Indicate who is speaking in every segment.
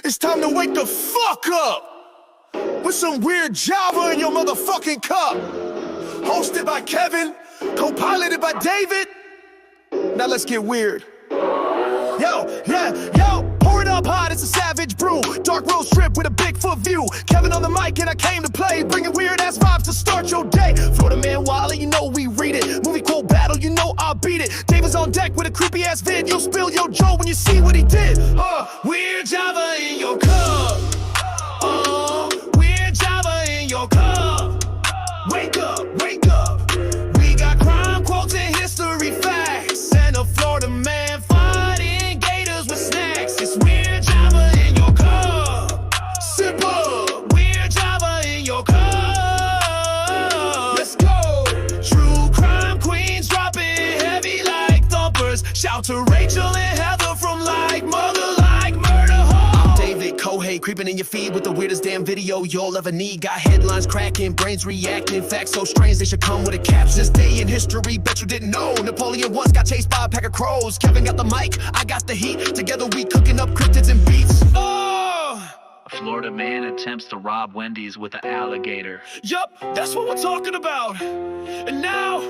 Speaker 1: It's time to wake the fuck up with some weird Java in your motherfucking cup. Hosted by Kevin, co-piloted by David. Now let's get weird. Yo, pour it up hot, it's a savage brew. Dark road trip with a Bigfoot view. Kevin on the mic and I came to play, bringing weird ass vibes to start your day. Florida Man Wally, you know we read it. Movie quote battle, you know I'll beat it. David's on deck with a creepy ass vid. You'll spill your Joe when you see what he did. Weird Java in your cup. Weird Java in your cup. Wake up, wake up. We got crime quotes and history facts. And a Florida man fighting gators with snacks. It's Weird Java in your cup. Sip up. Weird Java in your cup. Let's go. True crime queens dropping heavy like thumpers. Shout to Rachel and Heather from Like Mother Like Murder Home. I'm David Kohei, creeping in your feed with the weirdest damn video you'll ever need. Got headlines cracking, brains reacting, facts so strange they should come with a caption. This day in history, bet you didn't know. Napoleon once got chased by a pack of crows. Kevin got the mic, I got the heat. Together we cooking up cryptids and beats.
Speaker 2: A Florida man attempts to rob Wendy's with an alligator.
Speaker 1: Yup, that's what we're talking about. And now,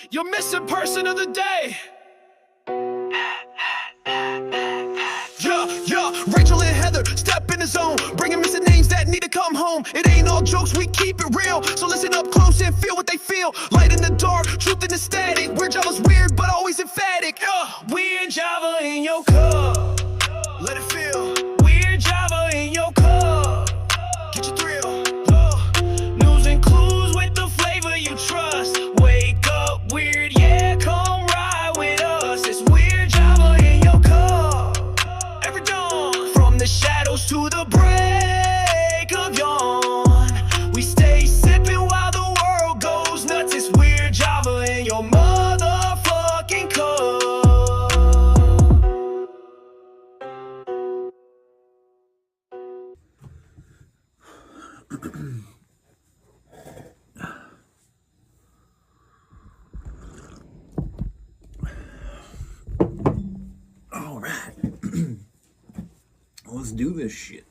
Speaker 1: your missing person of the day. Rachel and Heather, step in the zone, bringing missing names that need to come home. It ain't all jokes, we keep it real. So listen up close and feel what they feel. Light in the dark, truth in the static. Weird Java's weird, but always emphatic. Weird Java in your cup. Let it feel. Weird Java in your cup. Get your thrill. News and clues with the flavor you trust. Wake up, weird, yeah, come ride with us. It's Weird Java in your cup. Every dawn, from the shadows to the break of dawn, we stay sipping while the world goes nuts. It's Weird Java in your motherfucking cup.
Speaker 3: All right. Let's do this shit.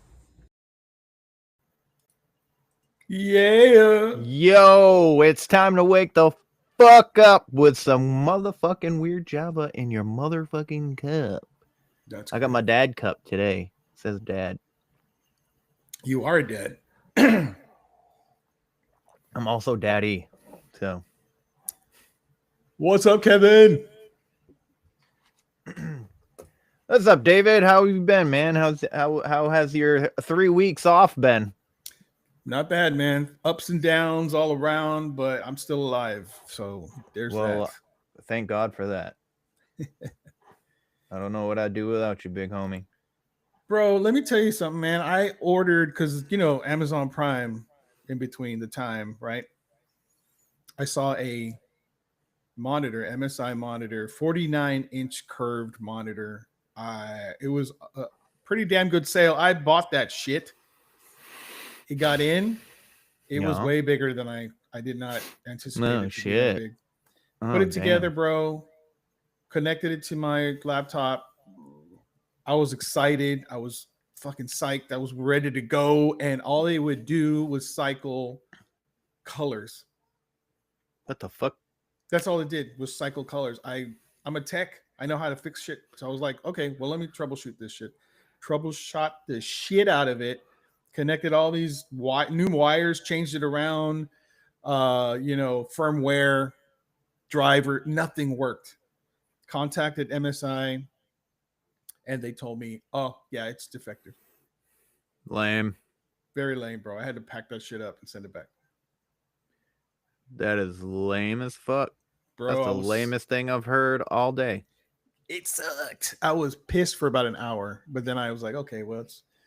Speaker 4: Yeah.
Speaker 5: Yo, it's time to wake the fuck up with some motherfucking Weird Java in your motherfucking cup.
Speaker 4: That's
Speaker 5: I got my dad cup today. It says dad.
Speaker 4: You are dead.
Speaker 5: I'm also daddy. So
Speaker 4: What's up, Kevin?
Speaker 5: what's up, David? How have you been, man? How has your 3 weeks off been?
Speaker 4: Not bad, man. Ups and downs all around, but I'm still alive. So there's that.
Speaker 5: Thank God for that. I don't know what I'd do without you, big homie.
Speaker 4: Bro, let me tell you something, man. I ordered, because, Amazon Prime in between the time, right? I saw a monitor, MSI monitor, 49-inch curved monitor. It was a pretty damn good sale. I bought that shit. It got in. It was way bigger than I did not anticipate.
Speaker 5: No shit.
Speaker 4: Big. Put it together, bro. Connected it to my laptop. I was excited. I was fucking psyched. I was ready to go. And all they would do was cycle colors.
Speaker 5: What the fuck?
Speaker 4: That's all it did was cycle colors. I'm a tech. I know how to fix shit. So I was like, okay, well, let me troubleshoot this shit. Troubleshot the shit out of it. Connected all these new wires, changed it around, firmware, driver, nothing worked. Contacted MSI, and they told me, oh, yeah, it's defective.
Speaker 5: Lame.
Speaker 4: Very lame, bro. I had to pack that shit up and send it back.
Speaker 5: That is lame as fuck.
Speaker 4: Bro,
Speaker 5: that's the lamest thing I've heard all day.
Speaker 4: It sucked. I was pissed for about an hour, but then I was like, okay, well,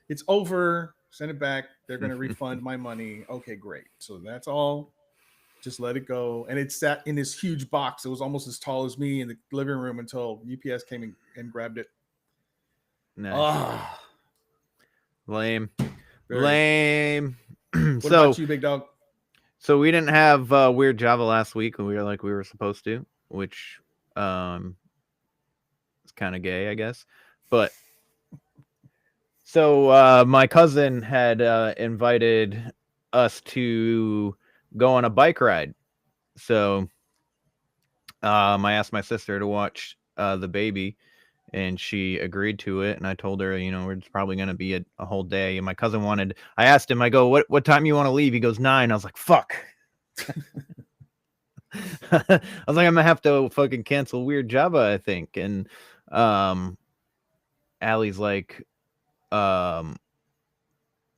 Speaker 4: it's over. Send it back. They're going to refund my money. Okay, great. So that's all. Just let it go. And it sat in this huge box. It was almost as tall as me in the living room until UPS came and grabbed it.
Speaker 5: Nice. Lame. Lame.
Speaker 4: What about you, big dog?
Speaker 5: So we didn't have Weird Java last week, and we were supposed to, which is kind of gay, I guess. But So my cousin had invited us to go on a bike ride. So I asked my sister to watch the baby, and she agreed to it. And I told her, it's probably going to be a whole day. And my cousin I asked him, I go, what time you want to leave? He goes 9. I was like, fuck. I was like, I'm gonna have to fucking cancel Weird Java, I think. And Allie's like,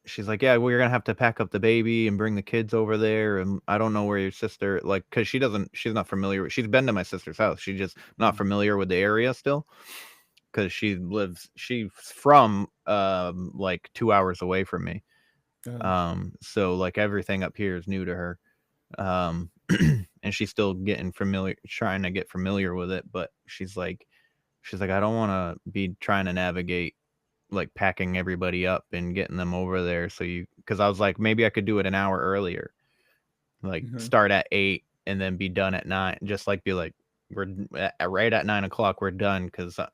Speaker 5: she's like, yeah, we're gonna have to pack up the baby and bring the kids over there. And I don't know where your sister, like, because she's not familiar. She's been to my sister's house. She's just not familiar with the area still, because she's from like 2 hours away from me. So like everything up here is new to her. And she's still trying to get familiar with it. But she's like, I don't want to be trying to navigate like packing everybody up and getting them over there. Because I was like, maybe I could do it an hour earlier, like start at 8 and then be done at 9. Just like be like, we're right at 9 o'clock, we're done.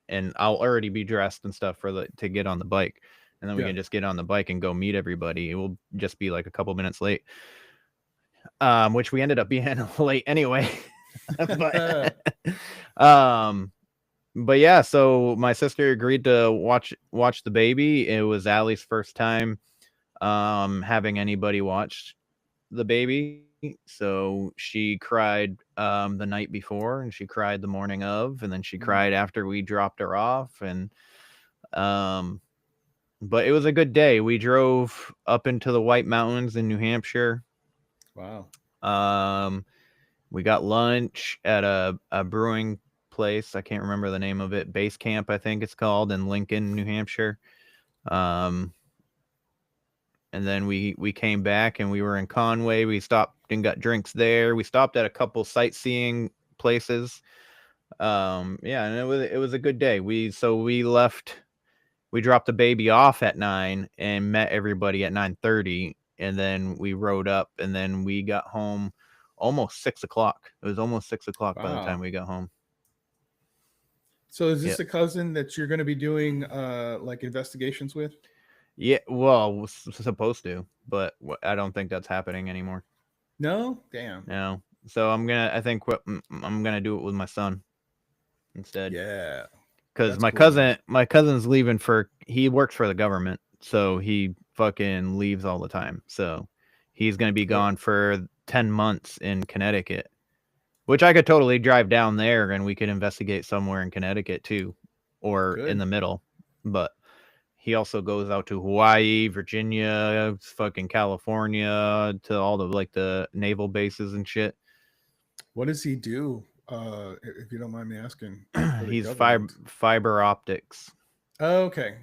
Speaker 5: And I'll already be dressed and stuff to get on the bike, and then we can just get on the bike and go meet everybody. It will just be like a couple minutes late. Which we ended up being late anyway. But yeah, so my sister agreed to watch the baby. It was Allie's first time having anybody watch the baby. So she cried the night before, and she cried the morning of, and then she cried after we dropped her off. And but it was a good day. We drove up into the White Mountains in New Hampshire.
Speaker 4: Wow.
Speaker 5: We got lunch at a brewing place. I can't remember the name of it. Base Camp, I think it's called, in Lincoln, New Hampshire. And then we came back and we were in Conway. We stopped and got drinks there. We stopped at a couple sightseeing places. And it was a good day. We left. We dropped the baby off at 9 and met everybody at 9:30. And then we rode up, and then we got home almost 6 o'clock. It was almost 6 o'clock by the time we got home.
Speaker 4: So is this a cousin that you're going to be doing like investigations with?
Speaker 5: Yeah, well, supposed to, but I don't think that's happening anymore.
Speaker 4: No? Damn.
Speaker 5: No. So I'm gonna do it with my son instead.
Speaker 4: Yeah.
Speaker 5: Because my cousin's leaving he works for the government, so he fucking leaves all the time. So he's gonna be gone for 10 months in Connecticut, which I could totally drive down there and we could investigate somewhere in Connecticut too, or in the middle. But he also goes out to Hawaii, Virginia, fucking California, to all the naval bases and shit.
Speaker 4: What does he do? If you don't mind me asking.
Speaker 5: He's fiber optics.
Speaker 4: Oh, okay.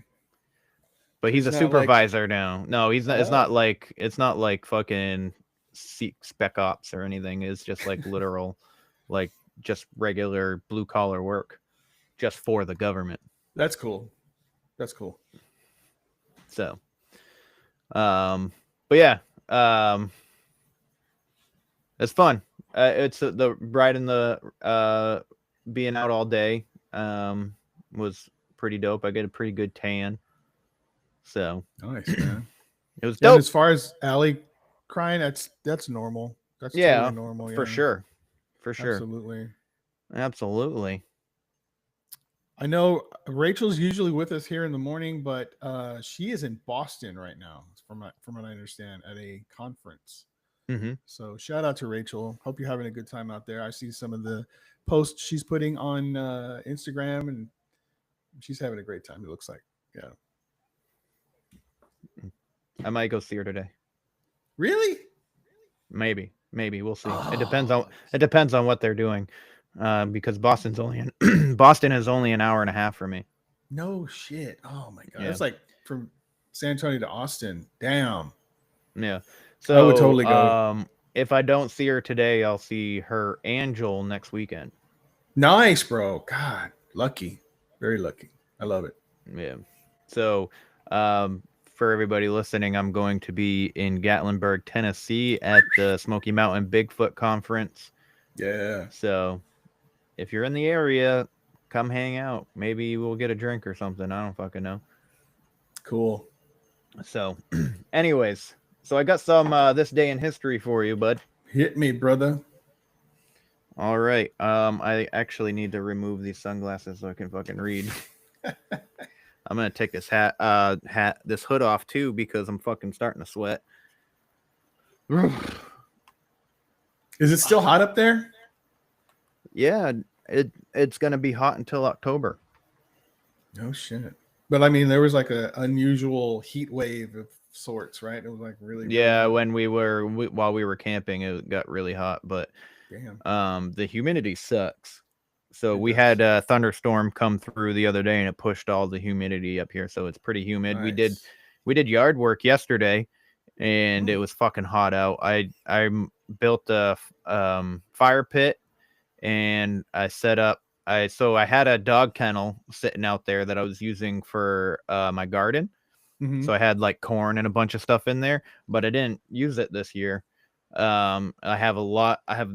Speaker 5: But he's a supervisor now. No, he's not. It's not like fucking spec ops or anything. It's just like literal, like just regular blue collar work, just for the government.
Speaker 4: That's cool.
Speaker 5: So, but yeah, it's fun. It's the riding the being out all day was pretty dope. I get a pretty good tan. So
Speaker 4: nice, man.
Speaker 5: It was dope.
Speaker 4: And as far as Allie crying, that's normal. That's totally normal.
Speaker 5: For sure. Absolutely.
Speaker 4: I know Rachel's usually with us here in the morning, but she is in Boston right now, from what I understand, at a conference.
Speaker 5: Mm-hmm.
Speaker 4: So shout out to Rachel. Hope you're having a good time out there. I see some of the posts she's putting on Instagram, and she's having a great time. It looks like, yeah.
Speaker 5: I might go see her today.
Speaker 4: Really?
Speaker 5: Maybe we'll see. It depends on what they're doing, because Boston is only an hour and a half for me.
Speaker 4: No shit. Oh my god,
Speaker 5: Yeah.
Speaker 4: It's like from San Antonio to Austin. Damn.
Speaker 5: Yeah. So
Speaker 4: I would totally go.
Speaker 5: If I don't see her today, I'll see her and Joel next weekend.
Speaker 4: Nice, bro. God, lucky. Very lucky. I love it.
Speaker 5: Yeah. So, for everybody listening, I'm going to be in Gatlinburg, Tennessee at the Smoky Mountain Bigfoot Conference.
Speaker 4: Yeah.
Speaker 5: So if you're in the area, come hang out. Maybe we'll get a drink or something. I don't fucking know.
Speaker 4: Cool.
Speaker 5: So, anyways, so I got some this day in history for you, bud.
Speaker 4: Hit me, brother.
Speaker 5: All right. I actually need to remove these sunglasses so I can fucking read. I'm gonna take this this hood off too because I'm fucking starting to sweat.
Speaker 4: Is it still hot up there?
Speaker 5: Yeah, it's gonna be hot until October.
Speaker 4: No shit. But I mean, there was like a unusual heat wave of sorts, right? It was like really.
Speaker 5: Yeah, when while we were camping, it got really hot, but
Speaker 4: Damn.
Speaker 5: the humidity sucks. So
Speaker 4: It
Speaker 5: we
Speaker 4: does.
Speaker 5: had a thunderstorm come through the other day, and it pushed all the humidity up here, so it's pretty humid.
Speaker 4: Nice.
Speaker 5: We did yard work yesterday, and it was fucking hot out. I built a fire pit, and I set up. I had a dog kennel sitting out there that I was using for my garden.
Speaker 4: Mhm.
Speaker 5: So I had like corn and a bunch of stuff in there, but I didn't use it this year. I have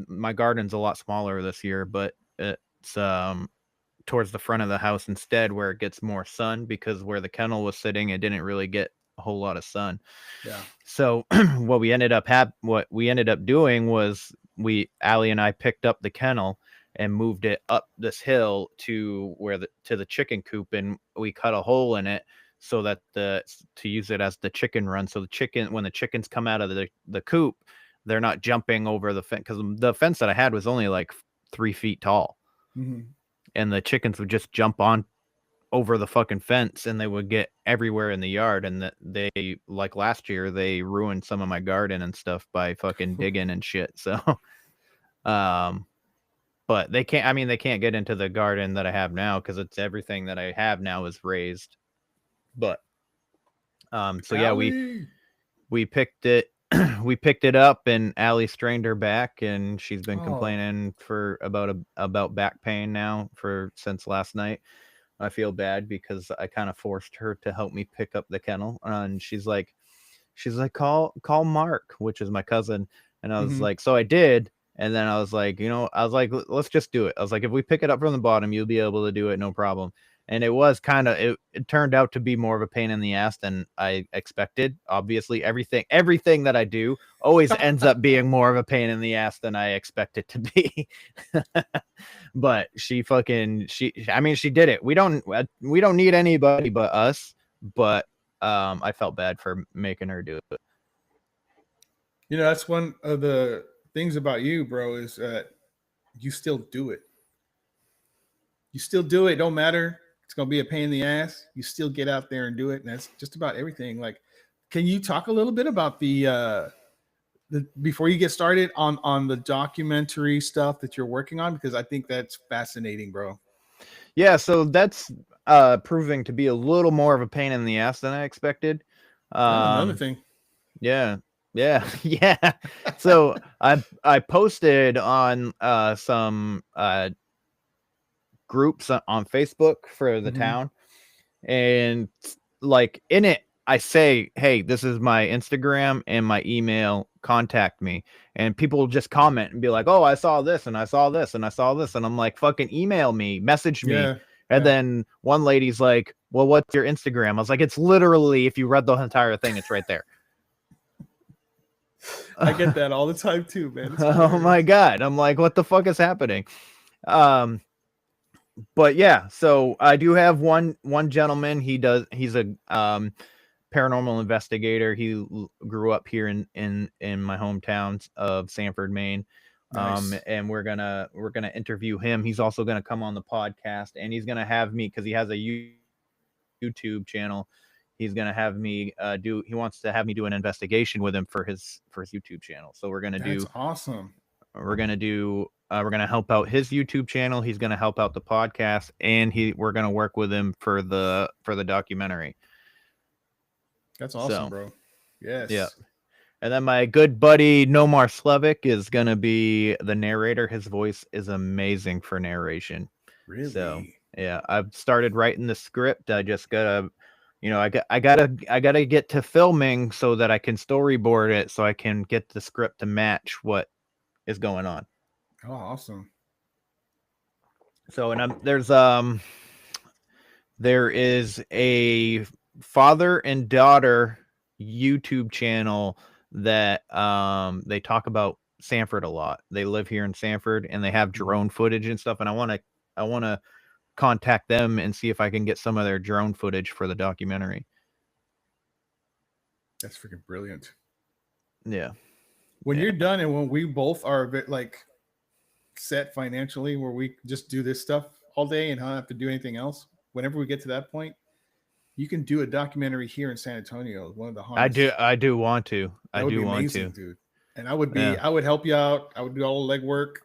Speaker 5: my garden's a lot smaller this year, but it's towards the front of the house instead where it gets more sun, because where the kennel was sitting, it didn't really get a whole lot of sun.
Speaker 4: Yeah.
Speaker 5: So what we ended up doing was Allie and I picked up the kennel and moved it up this hill to the chicken coop, and we cut a hole in it so that to use it as the chicken run. So when the chickens come out of the coop, they're not jumping over the fence, because the fence that I had was only like 3 feet tall.
Speaker 4: Mhm.
Speaker 5: And the chickens would just jump on over the fucking fence, and they would get everywhere in the yard. And they, like last year, they ruined some of my garden and stuff by fucking digging and shit. So, but they can't get into the garden that I have now, because it's everything that I have now is raised. But, so yeah,
Speaker 4: Allie!
Speaker 5: we picked it. We picked it up, and Allie strained her back, and she's been
Speaker 4: Oh.
Speaker 5: complaining for about back pain now since last night. I feel bad because I kind of forced her to help me pick up the kennel, and she's like, call Mark, which is my cousin. And I was
Speaker 4: Mhm.
Speaker 5: like, so I did. And then I was like, let's just do it. I was like, if we pick it up from the bottom, you'll be able to do it, no problem. And it was it turned out to be more of a pain in the ass than I expected. Obviously, everything that I do always ends up being more of a pain in the ass than I expect it to be. But she did it. We don't need anybody but us. But I felt bad for making her do it.
Speaker 4: You know, that's one of the things about you, bro, is that you still do it. You still do it. Don't matter. It's going to be a pain in the ass. You still get out there and do it. And that's just about everything. Like, can you talk a little bit about the before you get started on the documentary stuff that you're working on? Because I think that's fascinating, bro.
Speaker 5: Yeah. So that's proving to be a little more of a pain in the ass than I expected.
Speaker 4: Another thing.
Speaker 5: Yeah. Yeah. So I posted on some groups on Facebook for the town, and like in it I say, hey, this is my Instagram and my email, contact me. And people will just comment and be like, oh, I saw this and I saw this and I saw this, and I'm like, fucking email me, message me. And then one lady's like, well, what's your Instagram? I was like, it's literally, if you read the entire thing, it's right there.
Speaker 4: I get that all the time too, man.
Speaker 5: Oh my God. I'm like, what the fuck is happening? But yeah, so I do have one gentleman. He's a paranormal investigator. He grew up here in my hometown of Sanford, Maine.
Speaker 4: Nice.
Speaker 5: And we're gonna interview him. He's also gonna come on the podcast, and he's gonna have me, because he has a YouTube channel. He's gonna have me he wants to have me do an investigation with him for his YouTube channel. So we're gonna
Speaker 4: That's awesome.
Speaker 5: We're gonna help out his YouTube channel. He's gonna help out the podcast, and we're gonna work with him for the documentary.
Speaker 4: That's awesome, bro. Yes.
Speaker 5: Yeah. And then my good buddy Nomar Slevik is gonna be the narrator. His voice is amazing for narration.
Speaker 4: Really?
Speaker 5: So yeah, I've started writing the script. I just gotta, I gotta get to filming so that I can storyboard it, so I can get the script to match what is going on.
Speaker 4: Oh, awesome.
Speaker 5: So, and there is a father and daughter YouTube channel that they talk about Sanford a lot. They live here in Sanford and they have drone footage and stuff. And I want to contact them and see if I can get some of their drone footage for the documentary.
Speaker 4: That's freaking brilliant.
Speaker 5: Yeah.
Speaker 4: When
Speaker 5: Yeah.
Speaker 4: you're done and when we both are a bit like set financially where we just do this stuff all day and not have to do anything else, whenever we get to that point, you can do a documentary here in San Antonio, one of the haunts.
Speaker 5: I do want to.
Speaker 4: That
Speaker 5: I
Speaker 4: would
Speaker 5: do
Speaker 4: be
Speaker 5: want
Speaker 4: amazing,
Speaker 5: to.
Speaker 4: dude. And I would be,
Speaker 5: Yeah.
Speaker 4: I would help you out. I would do all the legwork.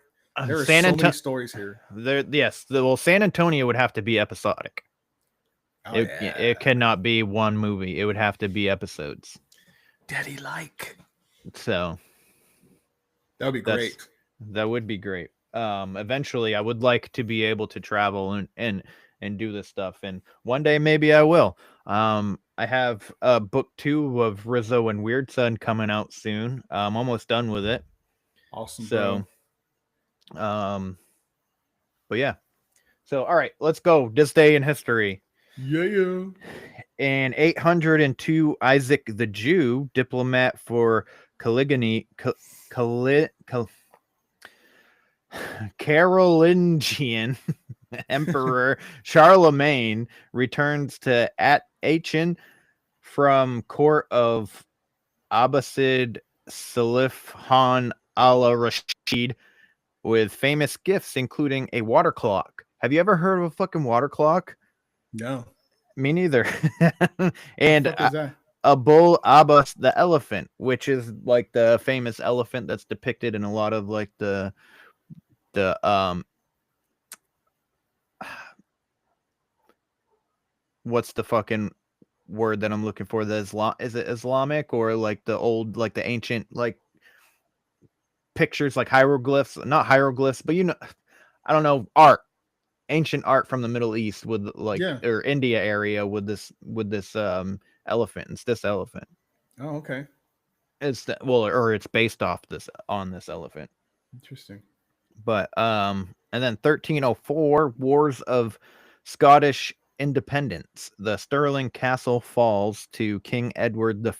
Speaker 4: There are
Speaker 5: San
Speaker 4: so
Speaker 5: Anto-
Speaker 4: many stories here.
Speaker 5: San Antonio would have to be episodic.
Speaker 4: Oh,
Speaker 5: It cannot be one movie. It would have to be episodes.
Speaker 4: Daddy like.
Speaker 5: So
Speaker 4: That would be
Speaker 5: That's-
Speaker 4: great.
Speaker 5: that would be great. Eventually I would like to be able to travel and do this stuff, and one day maybe I will. I have book 2 of Rizzo and Weird Son coming out soon. I'm almost done with it.
Speaker 4: Awesome,
Speaker 5: So
Speaker 4: bro.
Speaker 5: but yeah. So all right, let's go. This day in history.
Speaker 4: Yeah.
Speaker 5: In 802, Isaac the Jew, diplomat for Carolingian Emperor Charlemagne, returns to Aachen from court of Abbasid Salif Khan al-Rashid with famous gifts, including a water clock. Have you ever heard of a fucking water clock?
Speaker 4: No.
Speaker 5: Me neither. And
Speaker 4: What is that?
Speaker 5: Abul Abbas the elephant, which is like the famous elephant that's depicted in a lot of like the what's the fucking word that I'm looking for? Is it Islamic or like the old, like the ancient, like pictures, like hieroglyphs, not hieroglyphs, but I don't know, ancient art from the Middle East with like,
Speaker 4: Yeah.
Speaker 5: or India area with this elephant. It's this elephant.
Speaker 4: Oh, okay.
Speaker 5: Or it's based off on this elephant.
Speaker 4: Interesting.
Speaker 5: But and then 1304, Wars of Scottish Independence. The Stirling Castle falls to King Edward I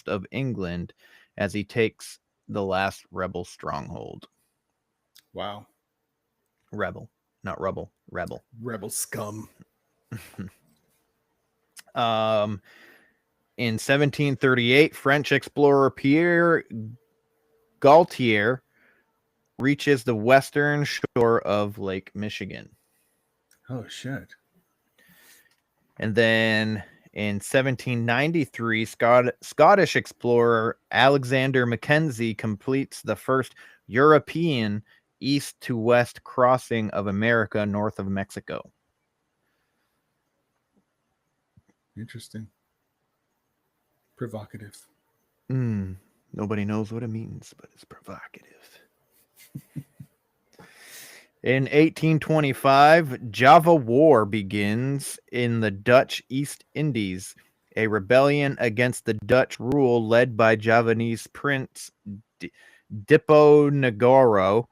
Speaker 5: of England as he takes the last rebel stronghold.
Speaker 4: Wow.
Speaker 5: Rebel, not rubble. Rebel.
Speaker 4: Rebel scum.
Speaker 5: In 1738, French explorer Pierre Gaultier reaches the western shore of Lake Michigan.
Speaker 4: Oh, shit.
Speaker 5: And then in 1793, Scottish explorer Alexander Mackenzie completes the first European east to west crossing of America north of Mexico.
Speaker 4: Interesting. Provocative.
Speaker 5: Nobody knows what it means, but it's provocative. In 1825, Java War begins in the Dutch East Indies, a rebellion against the Dutch rule led by Javanese Prince Diponegoro.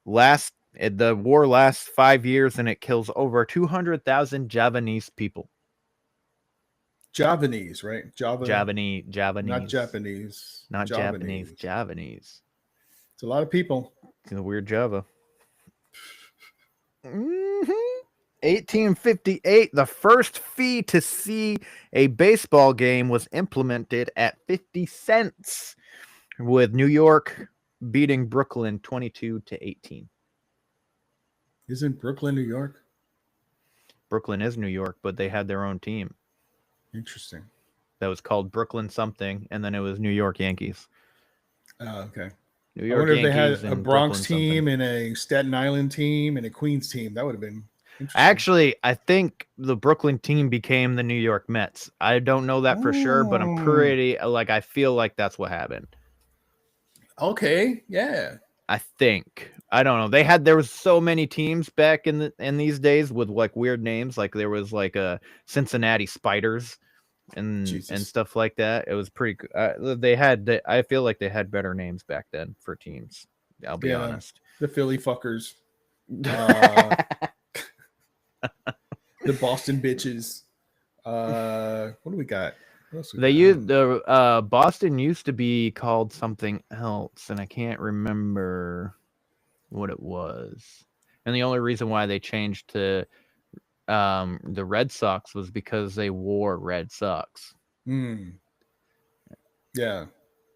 Speaker 5: The war lasts 5 years and it kills over 200,000 Javanese people.
Speaker 4: Javanese, right?
Speaker 5: Javanese.
Speaker 4: Not Japanese.
Speaker 5: Not Japanese. Javanese.
Speaker 4: It's a lot of people.
Speaker 5: It's a weird Java. 1858, the first fee to see a baseball game was implemented at 50 cents, with New York beating Brooklyn 22-18.
Speaker 4: Isn't Brooklyn, New York?
Speaker 5: Brooklyn is New York, but they had their own team
Speaker 4: Interesting.
Speaker 5: that was called Brooklyn something, and then it was New York Yankees.
Speaker 4: Okay.
Speaker 5: New
Speaker 4: I
Speaker 5: York
Speaker 4: wonder if they
Speaker 5: Yankees
Speaker 4: had a
Speaker 5: and
Speaker 4: Bronx
Speaker 5: Brooklyn
Speaker 4: team
Speaker 5: something.
Speaker 4: and a Staten Island team and a Queens team. That would have been interesting.
Speaker 5: Actually, I think the Brooklyn team became the New York Mets. I don't know that for sure, but I'm pretty I feel like that's what happened.
Speaker 4: Okay, yeah.
Speaker 5: I think. I don't know. There was so many teams back in these days with like weird names. Like there was like a Cincinnati Spiders and
Speaker 4: Jesus.
Speaker 5: stuff like that. It was pretty. I feel like they had better names back then for teams. I'll be
Speaker 4: Yeah.
Speaker 5: honest.
Speaker 4: The Philly fuckers. The Boston bitches. What do we got? What else we
Speaker 5: They
Speaker 4: got?
Speaker 5: used the Boston used to be called something else, and I can't remember what it was. And the only reason why they changed to the Red Sox was because they wore red socks.
Speaker 4: Yeah.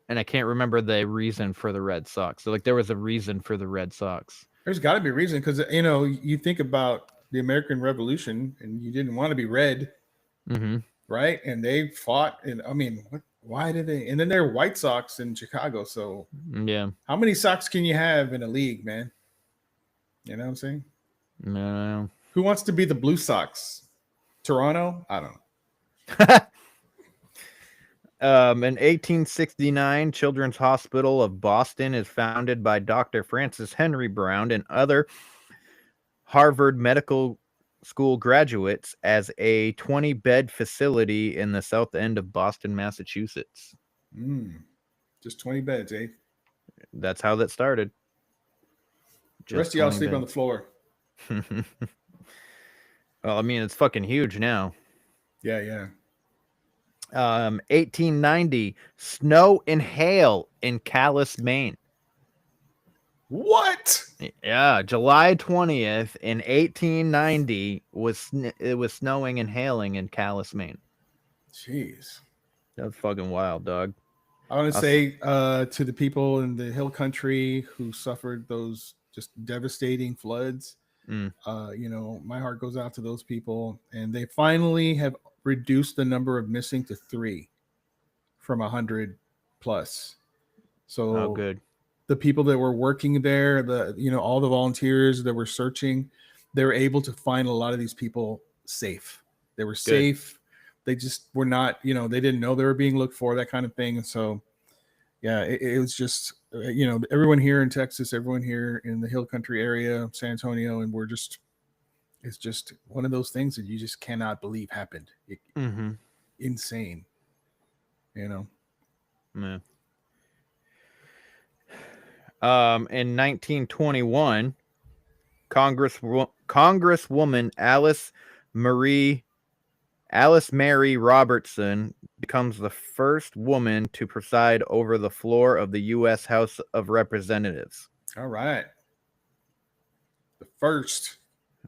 Speaker 5: And I can't remember the reason for the Red Sox. So like there was a reason for the Red Sox.
Speaker 4: There's got to be a reason because you think about the American Revolution and you didn't want to be red, right? And they fought, and I mean, why did they? And then they're White Sox in Chicago. So
Speaker 5: Yeah,
Speaker 4: how many socks can you have in a league, man? You know what I'm saying?
Speaker 5: no.
Speaker 4: Who wants to be the Blue Sox? Toronto? I don't know.
Speaker 5: In 1869, Children's Hospital of Boston is founded by Dr. Francis Henry Brown and other Harvard Medical School graduates as a 20-bed facility in the south end of Boston, Massachusetts.
Speaker 4: Just 20 beds, eh?
Speaker 5: That's how that started.
Speaker 4: The rest of y'all sleep on the floor.
Speaker 5: Well, I mean, it's fucking huge now.
Speaker 4: Yeah.
Speaker 5: 1890, snow and hail in Calais, Maine.
Speaker 4: What?
Speaker 5: Yeah, July 20th in 1890 it was snowing and hailing in Calais, Maine.
Speaker 4: Jeez.
Speaker 5: That's fucking wild, dog.
Speaker 4: I want to say to the people in the hill country who suffered those just devastating floods, my heart goes out to those people. And they finally have reduced the number of missing to 3 from 100 plus. So
Speaker 5: good.
Speaker 4: The people that were working there, all the volunteers that were searching, they were able to find a lot of these people safe. They were safe. They just were not, they didn't know they were being looked for, that kind of thing. And so, yeah, it was just, everyone here in Texas, everyone here in the hill country area, San Antonio, and it's just one of those things that you just cannot believe happened. Insane,
Speaker 5: Yeah. In 1921, Congresswoman Alice Mary Robertson becomes the first woman to preside over the floor of the U.S. House of Representatives.
Speaker 4: All right. The first.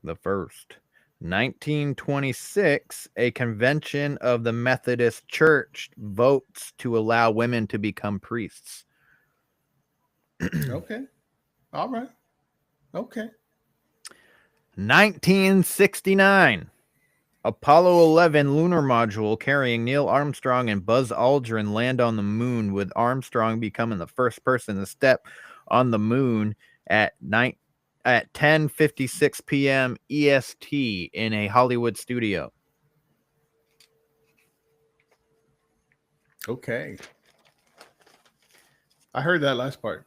Speaker 5: 1926, a convention of the Methodist Church votes to allow women to become priests.
Speaker 4: Okay. All right. Okay.
Speaker 5: 1969, Apollo 11 lunar module carrying Neil Armstrong and Buzz Aldrin land on the moon, with Armstrong becoming the first person to step on the moon at 10:56 p.m. EST in a Hollywood studio.
Speaker 4: Okay. I heard that last part.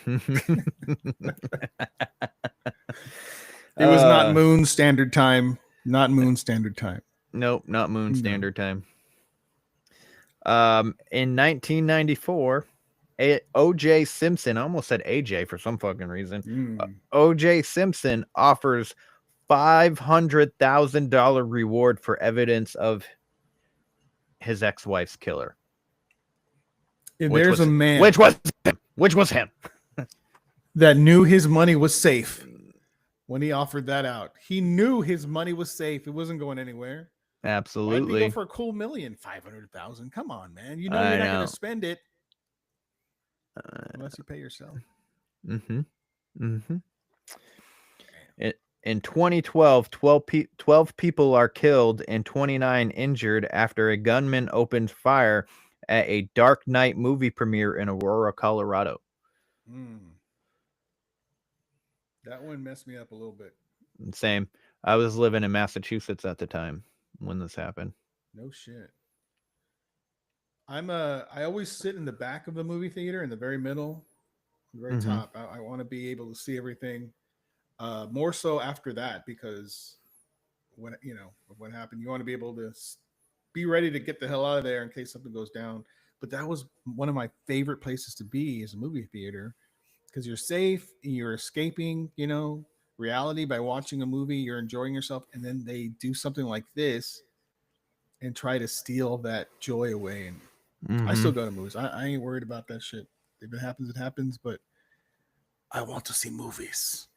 Speaker 4: It was not Moon Standard Time. Not Moon Standard Time.
Speaker 5: Nope, not Moon Standard Time. In 1994, O.J. Simpson, I almost said AJ for some fucking reason. O.J. Simpson offers $500,000 reward for evidence of his ex-wife's killer.
Speaker 4: If there's a man
Speaker 5: which was him
Speaker 4: that knew his money was safe when he offered that out. He knew his money was safe. It wasn't going anywhere.
Speaker 5: Absolutely.
Speaker 4: Why'd he go for a cool million? 500,000. Come on, man. You know you're not going to spend it unless you pay yourself.
Speaker 5: In 2012, 12 people are killed and 29 injured after a gunman opened fire at a Dark Knight movie premiere in Aurora, Colorado.
Speaker 4: That one messed me up a little bit.
Speaker 5: Same. I was living in Massachusetts at the time when this happened.
Speaker 4: No shit. I always sit in the back of the movie theater, in the very middle, the very top. I want to be able to see everything. More so after that, because when what happened, you want to be able to be ready to get the hell out of there in case something goes down. But that was one of my favorite places to be, is a movie theater, because you're safe, you're escaping, reality by watching a movie, you're enjoying yourself, and then they do something like this, and try to steal that joy away. And I still go to movies. I ain't worried about that shit. If it happens, it happens. But I want to see movies.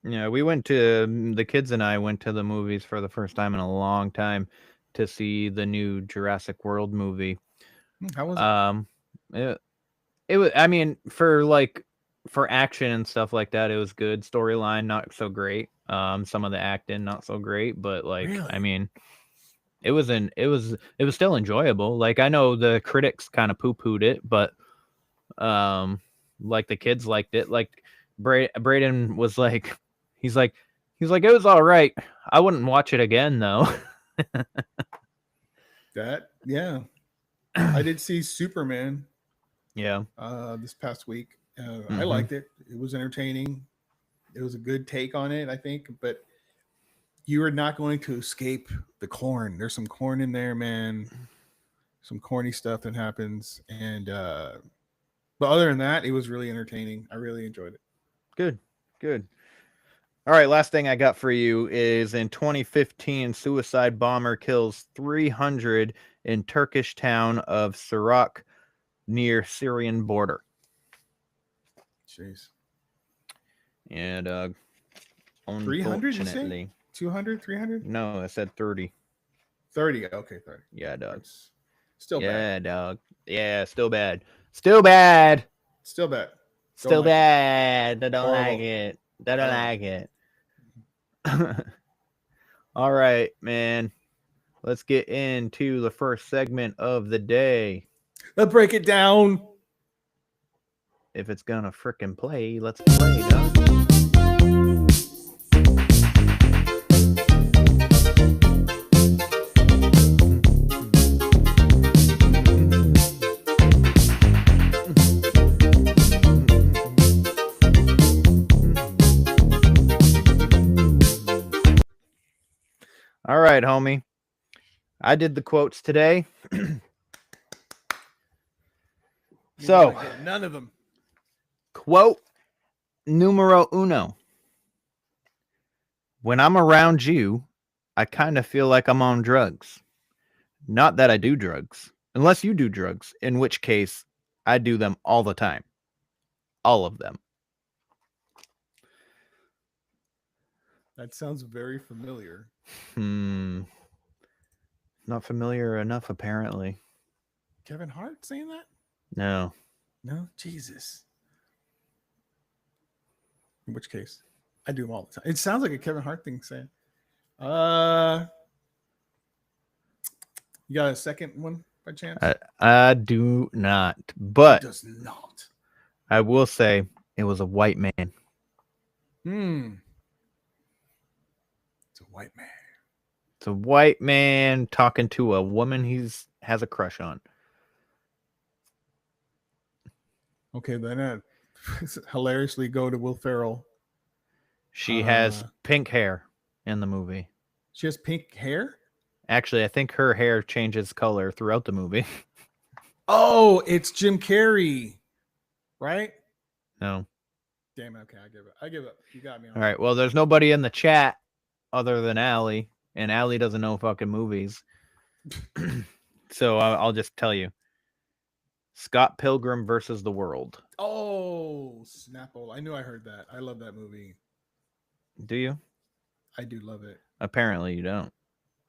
Speaker 5: Yeah, we went to the kids and I went to the movies for the first time in a long time to see the new Jurassic World movie.
Speaker 4: How was it?
Speaker 5: It was, I mean, for action and stuff like that, it was good. Storyline not so great. Some of the acting not so great, but like
Speaker 4: Really?
Speaker 5: I mean, it was still enjoyable. Like I know the critics kind of poo-pooed it, but like the kids liked it. Like Braden was like he's like it was all right. I wouldn't watch it again though.
Speaker 4: Yeah. I did see Superman
Speaker 5: Yeah.
Speaker 4: this past week. I
Speaker 5: Mhm.
Speaker 4: liked it. It was entertaining. It was a good take on it, I think. But you are not going to escape the corn. There's some corn in there, man. Some corny stuff that happens. And but other than that, it was really entertaining. I really enjoyed it.
Speaker 5: Good. All right, last thing I got for you is in 2015, suicide bomber kills 300 in Turkish town of Sirak near Syrian border.
Speaker 4: Jeez.
Speaker 5: And
Speaker 4: 300, you say?
Speaker 5: unfortunately,
Speaker 4: 200, 300?
Speaker 5: no, I said 30.
Speaker 4: 30. Okay, 30.
Speaker 5: Yeah, dog.
Speaker 4: That's still bad.
Speaker 5: Yeah, dog. Yeah, still bad. Still bad.
Speaker 4: Still bad.
Speaker 5: Still
Speaker 4: like it.
Speaker 5: bad. I don't
Speaker 4: Horrible.
Speaker 5: like it. I don't
Speaker 4: Horrible.
Speaker 5: like it. All right, man. Let's get into the first segment of the day.
Speaker 4: Let's break it down.
Speaker 5: If it's gonna frickin' play, let's play, dog. All right, homie. I did the quotes today. So,
Speaker 4: You're gonna get none of them.
Speaker 5: quote numero uno. When I'm around you, I kind of feel like I'm on drugs. Not that I do drugs, unless you do drugs, in which case I do them all the time. All of them.
Speaker 4: That sounds very familiar.
Speaker 5: Not familiar enough, apparently.
Speaker 4: Kevin Hart saying that?
Speaker 5: No.
Speaker 4: No, Jesus. In which case, I do them all the time. It sounds like a Kevin Hart thing saying. You got a second one by chance?
Speaker 5: I do not.
Speaker 4: It
Speaker 5: But
Speaker 4: does not.
Speaker 5: I will say it was a white man.
Speaker 4: It's a white man.
Speaker 5: It's a white man talking to a woman he's has a crush on.
Speaker 4: Okay, then I hilariously go to Will Ferrell.
Speaker 5: She has pink hair in the movie.
Speaker 4: She has pink hair?
Speaker 5: Actually, I think her hair changes color throughout the movie.
Speaker 4: Oh, it's Jim Carrey. Right?
Speaker 5: No.
Speaker 4: Damn, okay, I give up. You got me on
Speaker 5: All right. Well, there's nobody in the chat other than Allie, and Allie doesn't know fucking movies. So I'll just tell you. Scott Pilgrim versus the World.
Speaker 4: Oh, Snapple. I knew I heard that. I love that movie.
Speaker 5: Do you?
Speaker 4: I do love it.
Speaker 5: Apparently you don't.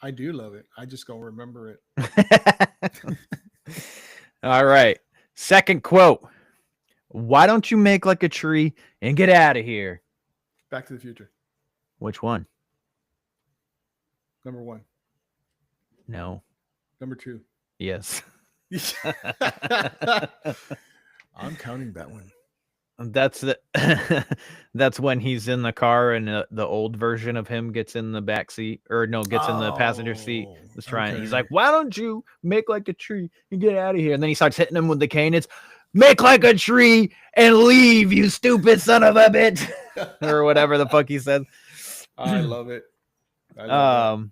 Speaker 4: I do love it. I just don't remember it.
Speaker 5: All right. Second quote. Why don't you make like a tree and get out of here?
Speaker 4: Back to the Future.
Speaker 5: Which one?
Speaker 4: Number 1.
Speaker 5: No.
Speaker 4: Number 2.
Speaker 5: Yes.
Speaker 4: I'm counting that one.
Speaker 5: That's the that's when he's in the car and the old version of him gets in the back seat or no gets in the passenger seat. Was trying. He's
Speaker 4: okay.
Speaker 5: like, "Why don't you make like a tree and get out of here?" And then he starts hitting him with the cane. It's make like a tree and leave, you stupid son of a bitch, or whatever the fuck he said.
Speaker 4: I love it. I love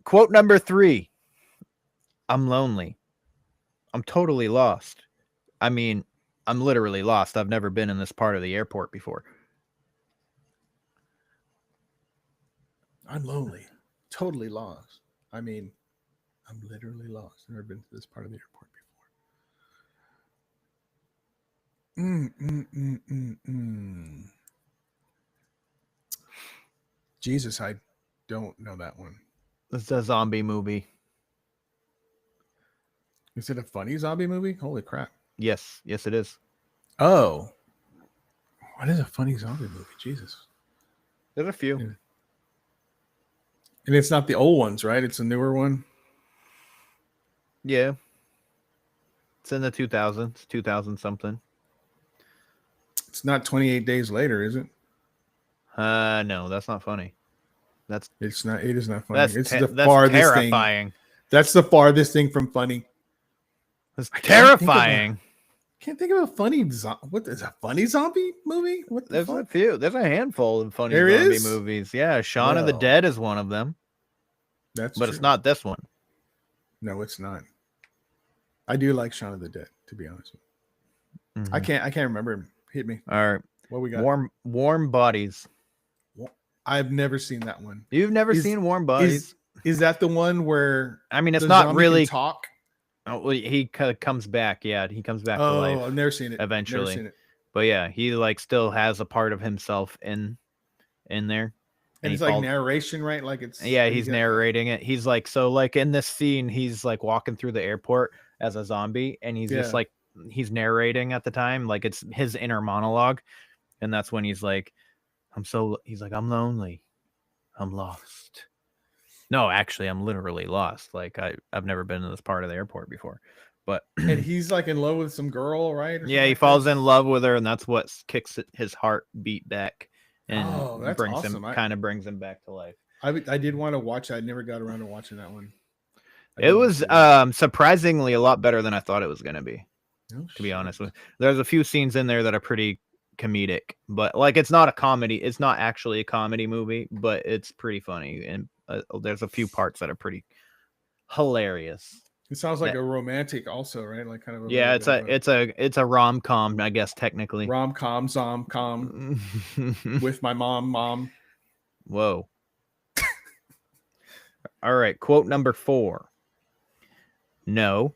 Speaker 5: Quote number 3. I'm lonely. I'm totally lost. I mean, I'm literally lost. I've never been in this part of the airport before.
Speaker 4: I'm lonely. Totally lost. I mean, I'm literally lost. I've never been to this part of the airport before. Jesus, I don't know that one.
Speaker 5: It's a zombie movie.
Speaker 4: Is it a funny zombie movie? Holy crap.
Speaker 5: Yes, it is.
Speaker 4: Oh. What is a funny zombie movie? Jesus.
Speaker 5: There's a few.
Speaker 4: Yeah. And it's not the old ones, right? It's a newer one.
Speaker 5: Yeah. It's in the 2000s, 2000 something.
Speaker 4: It's not 28 Days Later, is it?
Speaker 5: No, that's not funny.
Speaker 4: It's not. It is not funny.
Speaker 5: That's
Speaker 4: It's
Speaker 5: that's
Speaker 4: the farthest
Speaker 5: terrifying.
Speaker 4: thing. That's the farthest thing from funny.
Speaker 5: It's
Speaker 4: I can't think of
Speaker 5: terrifying.
Speaker 4: Can't think of a funny what is a funny zombie movie? What the
Speaker 5: There's
Speaker 4: fuck?
Speaker 5: a few. There's a handful of funny
Speaker 4: There
Speaker 5: zombie
Speaker 4: is?
Speaker 5: movies. Yeah, Shaun of the
Speaker 4: Well,
Speaker 5: Dead is one of them,
Speaker 4: That's
Speaker 5: but
Speaker 4: true.
Speaker 5: it's not this one.
Speaker 4: No, it's not. I do like Shaun of the Dead, to be honest with you.
Speaker 5: Mhm.
Speaker 4: I can't remember. Hit me.
Speaker 5: All right,
Speaker 4: What we got?
Speaker 5: Warm Bodies.
Speaker 4: I've never seen that one.
Speaker 5: You've never
Speaker 4: Is-
Speaker 5: seen Warm Bodies?
Speaker 4: Is that the one where
Speaker 5: I mean, it's
Speaker 4: the
Speaker 5: not
Speaker 4: zombie
Speaker 5: really.
Speaker 4: can talk?
Speaker 5: Oh, well, he comes back. Yeah, he comes back to life.
Speaker 4: I've never seen it.
Speaker 5: eventually.
Speaker 4: Never seen it.
Speaker 5: But yeah, he like still has a part of himself in there.
Speaker 4: And
Speaker 5: he
Speaker 4: it's like
Speaker 5: falls-
Speaker 4: narration, right? Like it's
Speaker 5: Yeah, he's narrating it. He's like, so like in this scene, he's like walking through the airport as a zombie, and he's
Speaker 4: Yeah.
Speaker 5: just like he's narrating at the time, like it's his inner monologue, and that's when he's like, he's like, I'm lonely, I'm lost. No, actually, I'm literally lost. Like I've never been to this part of the airport before, but
Speaker 4: And he's like in love with some girl, right? Or
Speaker 5: yeah,
Speaker 4: something
Speaker 5: he
Speaker 4: like
Speaker 5: falls
Speaker 4: that?
Speaker 5: in love with her, and that's what kicks his heartbeat back and
Speaker 4: Oh, that's
Speaker 5: brings
Speaker 4: awesome.
Speaker 5: him kind of brings him back to life.
Speaker 4: I did want to watch it. I never got around to watching that one. I
Speaker 5: It
Speaker 4: did want
Speaker 5: was
Speaker 4: to do that.
Speaker 5: surprisingly a lot better than I thought it was going to be,
Speaker 4: Oh,
Speaker 5: to be
Speaker 4: shit.
Speaker 5: honest with you. There's a few scenes in there that are pretty comedic, but like it's not a comedy. It's not actually a comedy movie, but it's pretty funny, and there's a few parts that are pretty hilarious.
Speaker 4: It sounds like a romantic, also, right? Like kind of.
Speaker 5: Yeah, it's a rom-com, I guess technically.
Speaker 4: rom-com, zom-com with my mom.
Speaker 5: Whoa. All right, quote number 4. No,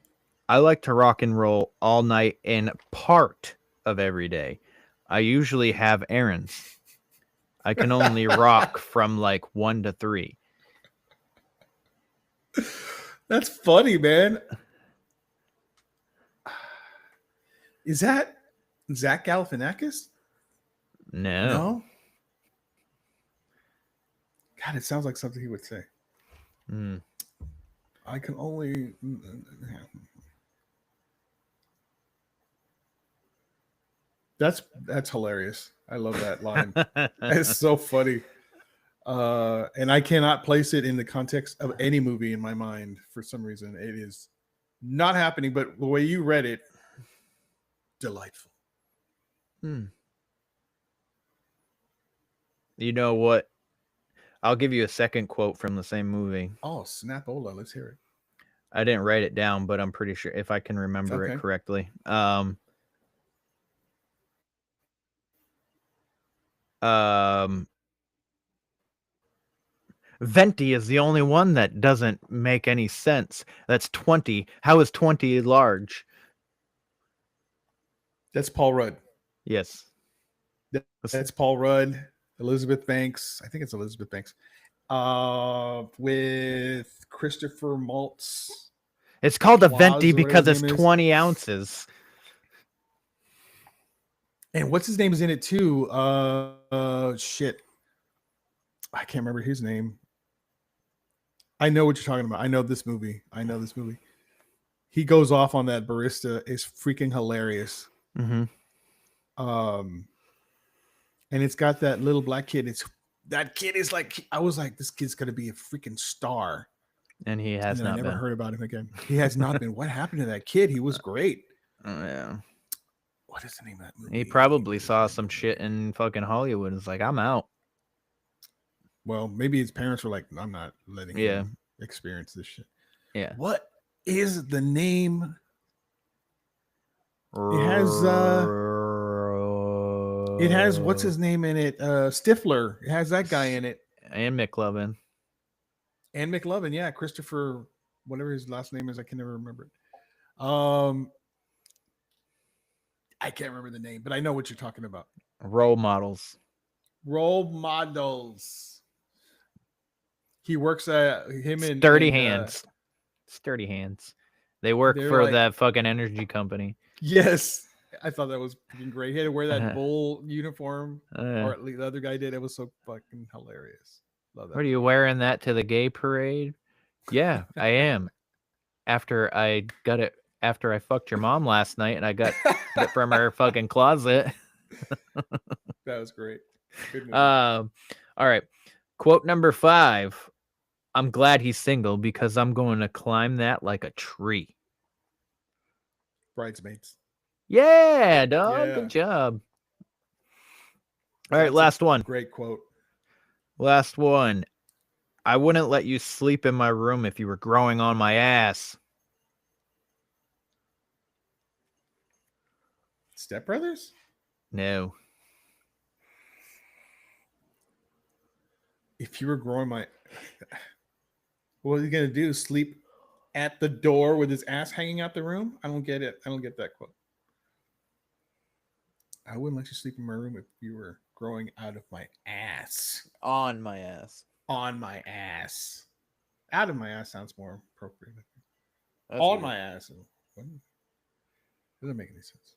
Speaker 5: I like to rock and roll all night and part of every day. I usually have errands. I can only rock from like 1 to 3.
Speaker 4: That's funny, man. Is that Zach Galifianakis?
Speaker 5: No.
Speaker 4: No. God, it sounds like something he would say.
Speaker 5: Mm.
Speaker 4: I can only. That's hilarious. I love that line. It's so funny. And I cannot place it in the context of any movie in my mind for some reason. It is not happening, but the way you read it, delightful.
Speaker 5: You know what? I'll give you a second quote from the same movie.
Speaker 4: Oh, snapola. Let's hear it.
Speaker 5: I didn't write it down, but I'm pretty sure if I can remember
Speaker 4: Okay.
Speaker 5: it correctly. Venti is the only one that doesn't make any sense. That's 20. How is 20 large?
Speaker 4: That's Paul Rudd.
Speaker 5: Yes.
Speaker 4: That's Paul Rudd. Elizabeth Banks. I think it's Elizabeth Banks. With Christopher Maltz.
Speaker 5: It's called a
Speaker 4: Waz,
Speaker 5: Venti
Speaker 4: whatever
Speaker 5: because
Speaker 4: his
Speaker 5: it's
Speaker 4: name is.
Speaker 5: 20 ounces.
Speaker 4: And what's his name is in it too? Shit. I can't remember his name. I know what you're talking about. I know this movie. He goes off on that barista. It's freaking hilarious.
Speaker 5: Mm-hmm.
Speaker 4: And it's got that little black kid. That kid is like, I was like, this kid's gonna be a freaking star.
Speaker 5: And he
Speaker 4: And
Speaker 5: has
Speaker 4: then I
Speaker 5: not
Speaker 4: never
Speaker 5: been.
Speaker 4: heard about him again. He has not been. What happened to that kid? He was great.
Speaker 5: Oh, yeah.
Speaker 4: What is the name of that movie?
Speaker 5: He probably saw some shit in fucking Hollywood and was like, I'm out.
Speaker 4: Well, maybe his parents were like, I'm not letting him experience this shit.
Speaker 5: Yeah.
Speaker 4: What is the name? It has what's his name in it? Stifler. It has that guy in it.
Speaker 5: And McLovin.
Speaker 4: And McLovin, yeah, Christopher whatever his last name is. I can never remember it. I can't remember the name, but I know what you're talking about.
Speaker 5: Role models.
Speaker 4: Role models. He works at him and
Speaker 5: Sturdy hands. Sturdy hands. They work
Speaker 4: they're
Speaker 5: for
Speaker 4: like-
Speaker 5: that fucking energy company.
Speaker 4: Yes, I thought that was fucking great. He had to wear that bull uniform,
Speaker 5: Uh,
Speaker 4: or at least the other guy did. It was so fucking hilarious. Love that.
Speaker 5: what are you wearing that to the gay parade? Yeah, I am. After I fucked your mom last night and I got it from her fucking closet.
Speaker 4: That was great. Good movie.
Speaker 5: All right. Quote number 5. I'm glad he's single because I'm going to climb that like a tree.
Speaker 4: Bridesmaids.
Speaker 5: Yeah, dog.
Speaker 4: Yeah.
Speaker 5: Good job. All right,
Speaker 4: That's a
Speaker 5: last one.
Speaker 4: Great quote.
Speaker 5: Last one. I wouldn't let you sleep in my room if you were growing on my ass.
Speaker 4: Step Brothers?
Speaker 5: No.
Speaker 4: If you were growing my, what was he gonna do? Sleep at the door with his ass hanging out the room? I don't get it. I don't get that quote. I wouldn't let you sleep in my room if you were growing out of my ass.
Speaker 5: On my ass.
Speaker 4: On my ass. Out of my ass sounds more appropriate.
Speaker 5: That's
Speaker 4: On
Speaker 5: weird.
Speaker 4: my ass. Doesn't make any sense.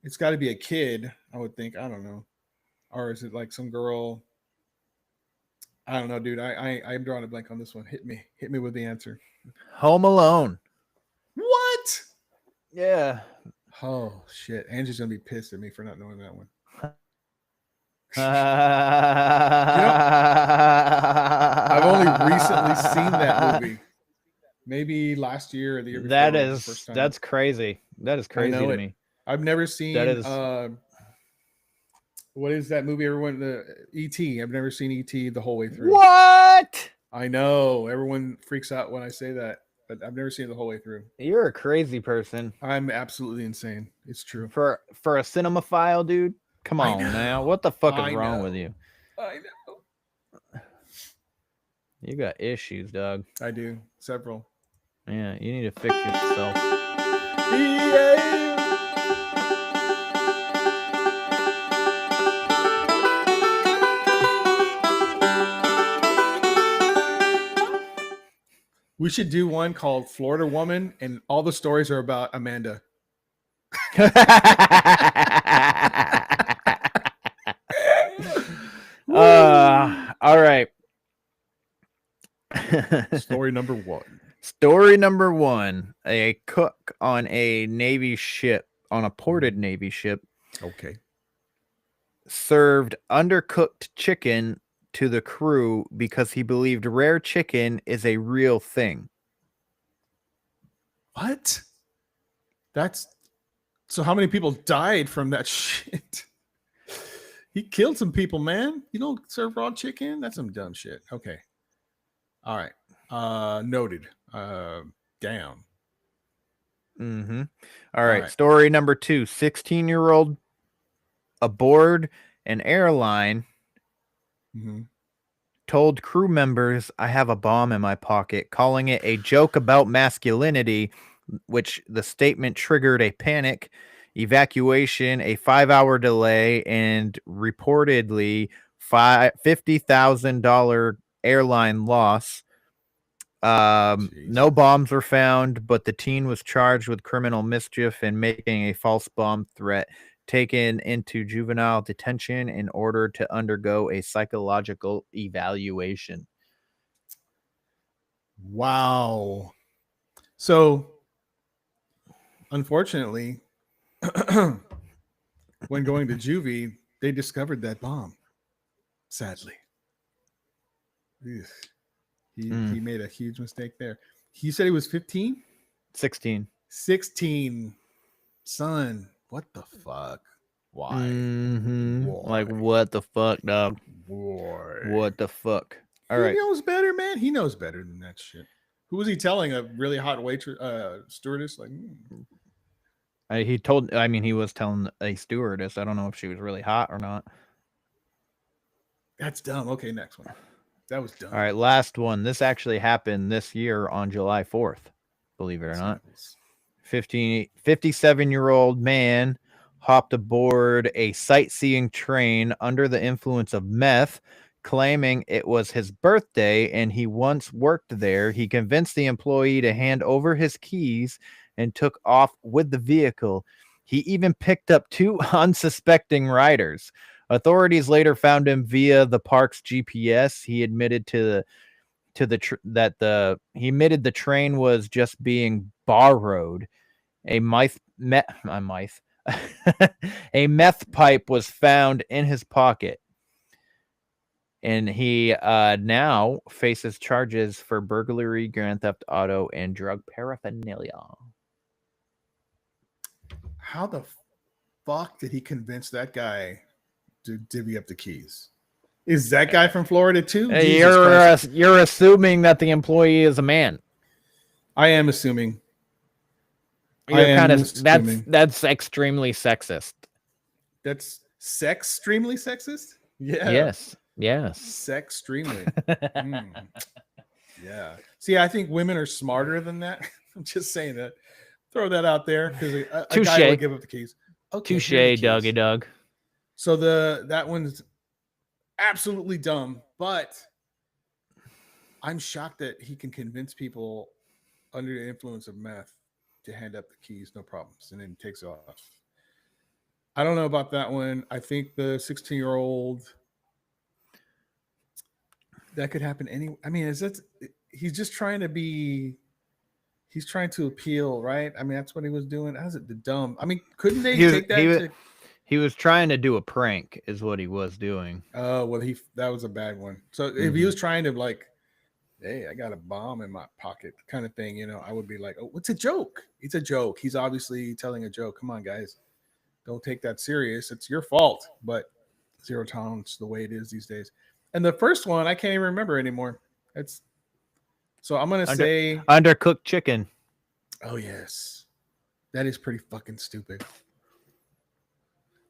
Speaker 4: It's got to be a kid, I would think. I don't know. Or is it like some girl? I don't know, dude. I'm drawing a blank on this one. Hit me with the answer.
Speaker 5: Home Alone.
Speaker 4: What?
Speaker 5: Yeah.
Speaker 4: Oh shit! Angie's gonna be pissed at me for not knowing that one. I've only recently seen that movie. Maybe last year or the year before.
Speaker 5: That
Speaker 4: was the
Speaker 5: is
Speaker 4: first time.
Speaker 5: that's crazy. That is crazy
Speaker 4: know
Speaker 5: to
Speaker 4: it.
Speaker 5: me.
Speaker 4: I've never seen.
Speaker 5: is-
Speaker 4: What is that movie? Everyone, E.T. I've never seen E.T. the whole way through.
Speaker 5: What?
Speaker 4: I know everyone freaks out when I say that, but I've never seen it the whole way through.
Speaker 5: You're a crazy person.
Speaker 4: I'm absolutely insane. It's true.
Speaker 5: For a cinemaphile, dude. Come
Speaker 4: I
Speaker 5: on
Speaker 4: know.
Speaker 5: now. What the fuck
Speaker 4: I
Speaker 5: is wrong
Speaker 4: know.
Speaker 5: with you?
Speaker 4: I know.
Speaker 5: You got issues, dog.
Speaker 4: I do several.
Speaker 5: Yeah, you need to fix yourself.
Speaker 4: We should do one called Florida Woman, and all the stories are about Amanda.
Speaker 5: All right.
Speaker 4: Story number 1.
Speaker 5: Story number 1. A cook on a Navy ship, on a ported Navy ship,
Speaker 4: Okay.
Speaker 5: served undercooked chicken to the crew because he believed rare chicken is a real thing.
Speaker 4: What? That's so. How many people died from that shit? He killed some people, man. You don't serve raw chicken? That's some dumb shit. Okay. All right. Noted. Down.
Speaker 5: Mm-hmm. All right.
Speaker 4: right.
Speaker 5: Story number 2. 16-year-old aboard an airline
Speaker 4: Mm-hmm.
Speaker 5: told crew members, I have a bomb in my pocket, calling it a joke about masculinity, which the statement triggered a panic, evacuation, a 5-hour delay, and reportedly $50,000 airline loss. No bombs were found, but the teen was charged with criminal mischief and making a false bomb threat, taken into juvenile detention in order to undergo a psychological evaluation.
Speaker 4: Wow. So, unfortunately, when going to juvie, they discovered that bomb. Sadly. Ugh. He made a huge mistake there. He said he was 15?
Speaker 5: 16.
Speaker 4: 16. Son, what the fuck? Why?
Speaker 5: Mhm.
Speaker 4: Why?
Speaker 5: Like, what the fuck, dog?
Speaker 4: Boy.
Speaker 5: What the fuck? All
Speaker 4: He
Speaker 5: right.
Speaker 4: knows better, man. He knows better than that shit. Who was he telling? A really hot waitress, stewardess? Like,
Speaker 5: He was telling a stewardess. I don't know if she was really hot or not.
Speaker 4: that's dumb. Okay, next one. That was dumb.
Speaker 5: All right, last one. This actually happened this year on July 4th, believe it or not. 57-year-old man hopped aboard a sightseeing train under the influence of meth, claiming it was his birthday and he once worked there. He convinced the employee to hand over his keys and took off with the vehicle. He even picked up 2 unsuspecting riders. Authorities later found him via the park's GPS. He admitted the train was just being borrowed. A a meth pipe was found in his pocket, and he now faces charges for burglary, grand theft auto, and drug paraphernalia.
Speaker 4: How the fuck did he convince that guy to divvy up the keys? Is that guy from Florida too?
Speaker 5: You're assuming that the employee is a man.
Speaker 4: I am assuming.
Speaker 5: That's extremely sexist.
Speaker 4: That's extremely sexist? Yeah.
Speaker 5: Yes.
Speaker 4: Extremely. Yeah. See, I think women are smarter than that. I'm just saying that. Throw that out there because a guy would give up the keys. Okay,
Speaker 5: Touche, Dougie Doug.
Speaker 4: So that one's absolutely dumb, but I'm shocked that he can convince people under the influence of meth to hand up the keys, no problems, and then takes off. I don't know about that one. I think the 16-year-old, that could happen I mean, he's just trying to he's trying to appeal, right? I mean, that's what he was doing. How's it the dumb? I mean, couldn't they take that?
Speaker 5: He was trying to do a prank, is what he was doing.
Speaker 4: Oh, well, that was a bad one. So if he was trying to like, hey, I got a bomb in my pocket kind of thing, I would be like, oh, it's a joke. It's a joke. He's obviously telling a joke. Come on, guys. Don't take that serious. It's your fault. But zero tolerance, the way it is these days. And the first one, I can't even remember anymore. So I'm going to say
Speaker 5: undercooked chicken.
Speaker 4: Oh, yes. That is pretty fucking stupid.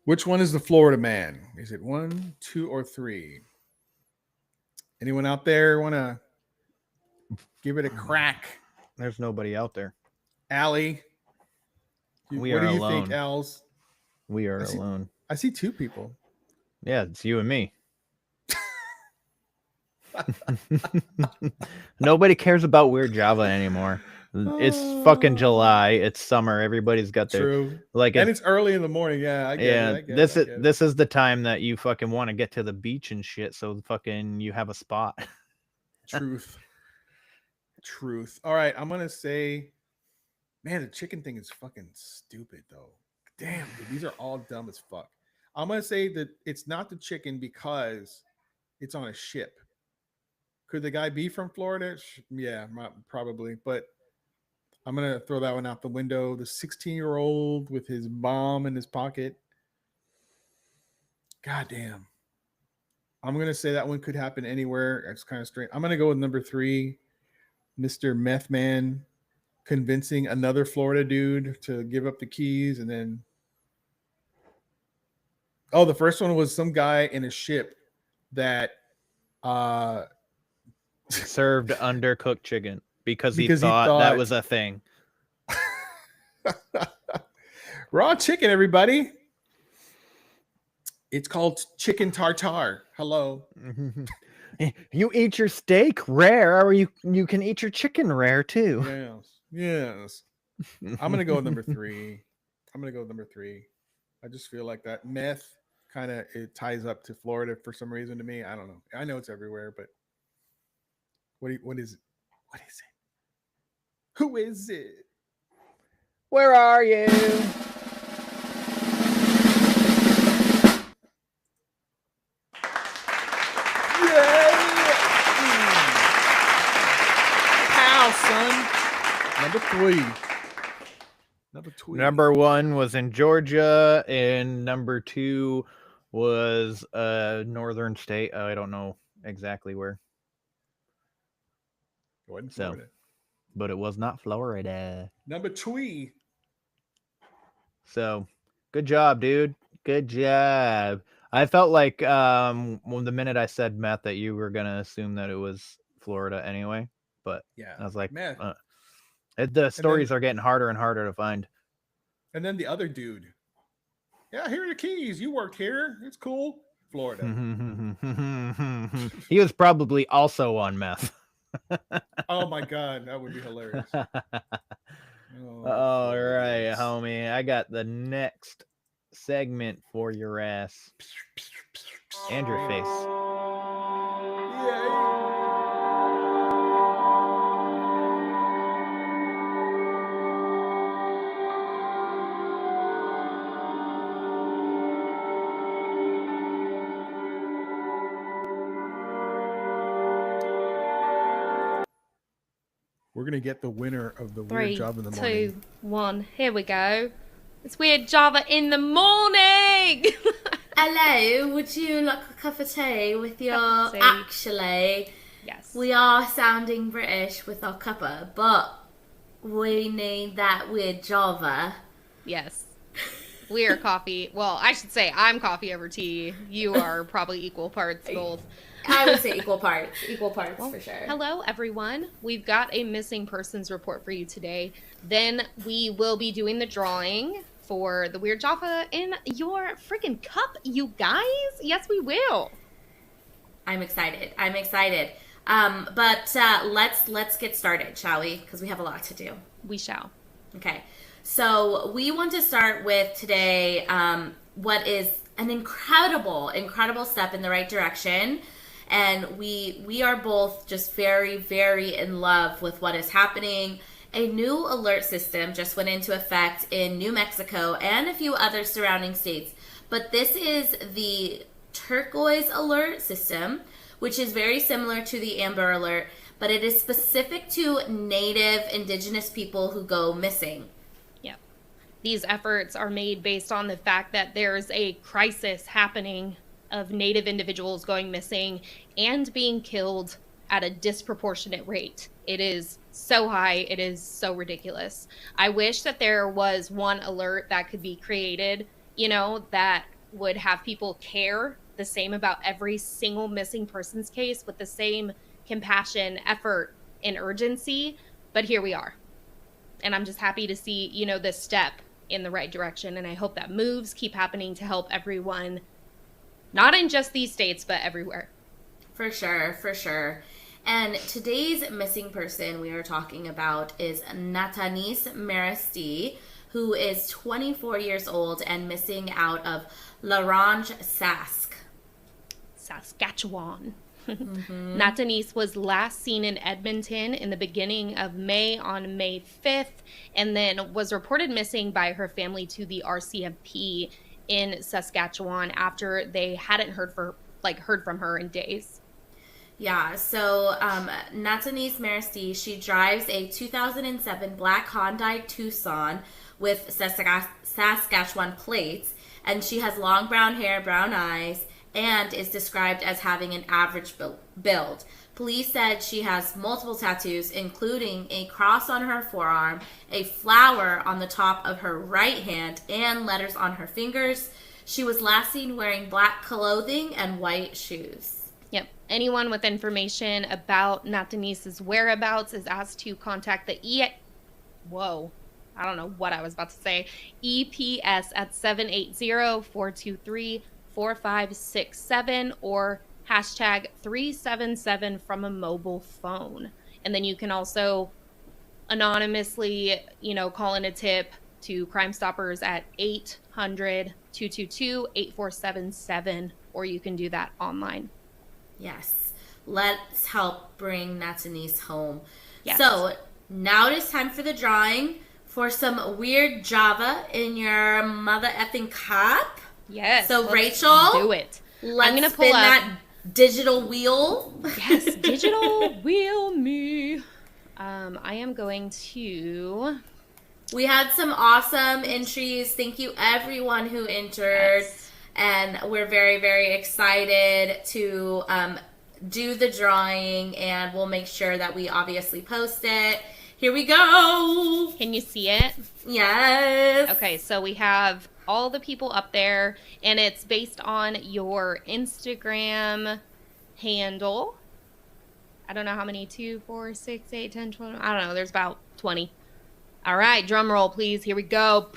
Speaker 4: Which one is the Florida man? Is it 1, 2, or 3? Anyone out there want to give it a crack?
Speaker 5: There's nobody out there.
Speaker 4: Allie.
Speaker 5: We
Speaker 4: what
Speaker 5: are
Speaker 4: do you
Speaker 5: alone.
Speaker 4: think, Als?
Speaker 5: We are alone.
Speaker 4: I see 2 people.
Speaker 5: Yeah, it's you and me. Nobody cares about Weird Java anymore. It's fucking July. It's summer. Everybody's got their
Speaker 4: True.
Speaker 5: and
Speaker 4: it's early in the morning. Yeah, I get it.
Speaker 5: This is the time that you fucking want to get to the beach and shit. So fucking you have a spot.
Speaker 4: Truth. All right, I'm gonna say, man, the chicken thing is fucking stupid though. Damn, dude, these are all dumb as fuck. I'm gonna say that it's not the chicken because it's on a ship. Could the guy be from Florida? Yeah, probably. But I'm going to throw that one out the window. The 16-year-old with his bomb in his pocket. God damn. I'm going to say that one could happen anywhere. It's kind of strange. I'm going to go with number 3, Mr. Meth Man convincing another Florida dude to give up the keys. And then, the first one was some guy in a ship that
Speaker 5: served undercooked chicken because he thought that was a thing.
Speaker 4: Raw chicken, everybody. It's called chicken tartare. Hello.
Speaker 5: You eat your steak rare, or you can eat your chicken rare too.
Speaker 4: Yes. I'm gonna go with number 3. I just feel like that meth kind of it ties up to Florida for some reason to me. I don't know. I know it's everywhere, but what is it? What is it? Who is it?
Speaker 5: Where are you?
Speaker 4: Son. Number 3.
Speaker 5: Number 1 was in Georgia, and number 2 was a northern state. I don't know exactly where. But it was not Florida.
Speaker 4: Number 2.
Speaker 5: So, good job, dude. Good job. I felt like when the minute I said meth that you were gonna assume that it was Florida anyway, but
Speaker 4: Yeah.
Speaker 5: I was like,
Speaker 4: Meth.
Speaker 5: the stories are getting harder and harder to find.
Speaker 4: And then the other dude. Yeah, here are the keys. You worked here. It's cool. Florida.
Speaker 5: He was probably also on meth.
Speaker 4: Oh my god, that would be hilarious.
Speaker 5: All
Speaker 4: Oh,
Speaker 5: right, homie. I got the next segment for your ass and your face.
Speaker 4: We're gonna get the winner of the
Speaker 6: 3,
Speaker 4: weird job in the morning.
Speaker 6: 2, 1. Here we go. It's Weird Java in the morning.
Speaker 7: Hello, would you like a cup of tea with your...
Speaker 6: Cup of tea.
Speaker 7: Actually,
Speaker 6: Yes.
Speaker 7: we are sounding British with our cuppa, but we need that weird Java.
Speaker 6: Yes. We are coffee. Well, I should say I'm coffee over tea. You are probably equal parts both.
Speaker 7: I would say equal parts for sure.
Speaker 6: Hello, everyone. We've got a missing persons report for you today. Then we will be doing the drawing for the Weird Java in your freaking cup, you guys. Yes, we will.
Speaker 7: I'm excited. But let's get started, shall we? Because we have a lot to do.
Speaker 6: We shall.
Speaker 7: Okay, so we want to start with today what is an incredible step in the right direction. And we are both just very, very in love with what is happening. A new alert system just went into effect in New Mexico and a few other surrounding states. But this is the turquoise alert system, which is very similar to the Amber Alert, but it is specific to Native Indigenous people who go missing.
Speaker 6: Yep. These efforts are made based on the fact that there's a crisis happening of Native individuals going missing and being killed at a disproportionate rate. It is so high, it is so ridiculous. I wish that there was one alert that could be created, that would have people care the same about every single missing persons case with the same compassion, effort, and urgency. But here we are. And I'm just happy to see, this step in the right direction. And I hope that moves keep happening to help everyone, not in just these states, but everywhere.
Speaker 7: For sure. And today's missing person we are talking about is Natanis Maristi, who is 24 years old and missing out of Larange,
Speaker 6: Saskatchewan. Natanis was last seen in Edmonton in the beginning of May on May 5th, and then was reported missing by her family to the RCMP in Saskatchewan after they hadn't heard from her in days.
Speaker 7: Yeah, so Natanis Maristi, she drives a 2007 black Hyundai Tucson with Saskatchewan plates, and she has long brown hair, brown eyes, and is described as having an average build. Police said she has multiple tattoos, including a cross on her forearm, a flower on the top of her right hand, and letters on her fingers. She was last seen wearing black clothing and white shoes.
Speaker 6: Yep. Anyone with information about Natanis's whereabouts is asked to contact the EPS at 780-423-4567 or hashtag 377 from a mobile phone. And then you can also anonymously, call in a tip to Crime Stoppers at 800-222-8477, or you can do that online.
Speaker 7: Yes. Let's help bring Natanis home.
Speaker 6: Yes.
Speaker 7: So now it is time for the drawing for some weird Java in your mother effing cup.
Speaker 6: Yes.
Speaker 7: So
Speaker 6: let's
Speaker 7: Rachel,
Speaker 6: do it.
Speaker 7: Let's
Speaker 6: I'm gonna
Speaker 7: spin
Speaker 6: pull up
Speaker 7: that digital wheel.
Speaker 6: Yes, digital wheel me. I am going to.
Speaker 7: We had some awesome entries. Thank you everyone who entered.
Speaker 6: Yes.
Speaker 7: And we're very, very excited to do the drawing, and we'll make sure that we obviously post it. Here we go.
Speaker 6: Can you see it?
Speaker 7: Yes.
Speaker 6: Okay, so we have all the people up there, and it's based on your Instagram handle. I don't know how many, 2, 4, 6, 8, 10, 12, I don't know, there's about 20. All right, drum roll, please. Here we go.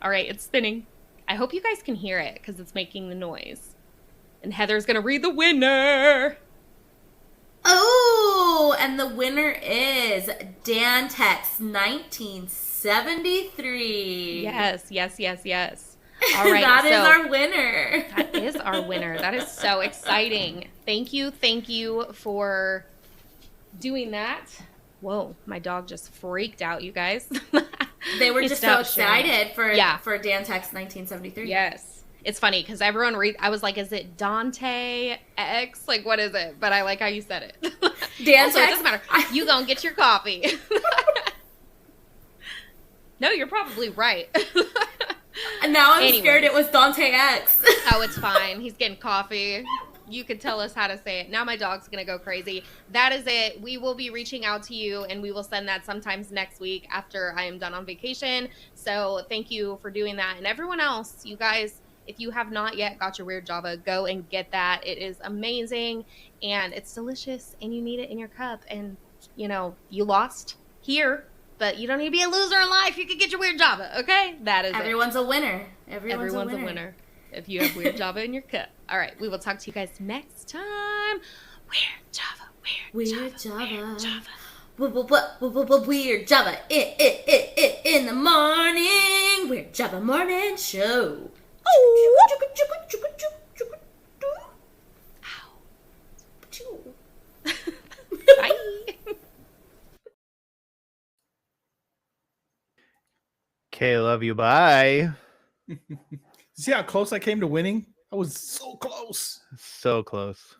Speaker 6: All right, it's spinning. I hope you guys can hear it because it's making the noise. And Heather's gonna read the winner.
Speaker 7: Oh, and the winner is Dantex 1973.
Speaker 6: Yes. All right,
Speaker 7: That is
Speaker 6: so
Speaker 7: our winner.
Speaker 6: that is our winner. That is so exciting. Thank you for doing that. Whoa, my dog just freaked out, you guys.
Speaker 7: They were
Speaker 6: He
Speaker 7: just so
Speaker 6: stopped sharing.
Speaker 7: excited for
Speaker 6: Yeah.
Speaker 7: Dantex 1973.
Speaker 6: Yes. It's funny because everyone I was like, is it Dante X? Like, what is it? But I like how you said it.
Speaker 7: Dantex.
Speaker 6: Also, it doesn't matter. You gonna get your coffee. No, you're probably right.
Speaker 7: And now I'm
Speaker 6: Anyways.
Speaker 7: scared it was Dante X.
Speaker 6: Oh, it's fine. He's getting coffee. You could tell us how to say it. Now my dog's going to go crazy. That is it. We will be reaching out to you, and we will send that sometimes next week after I am done on vacation. So thank you for doing that. And everyone else, you guys, if you have not yet got your Weird Java, go and get that. It is amazing, and it's delicious, and you need it in your cup. And, you know, you lost here, but you don't need to be a loser in life. You can get your Weird Java, okay? That is
Speaker 7: Everyone's
Speaker 6: it.
Speaker 7: a winner. Everyone's a winner.
Speaker 6: If you have Weird Java in your cup. All right, we will talk to you guys next time. Weird Java,
Speaker 7: Weird Java.
Speaker 6: Weird Java.
Speaker 7: Weird Java in the morning. Weird Java morning show.
Speaker 6: Bye.
Speaker 5: Okay, love you. Bye.
Speaker 4: See how close I came to winning? I was so close.
Speaker 5: So close.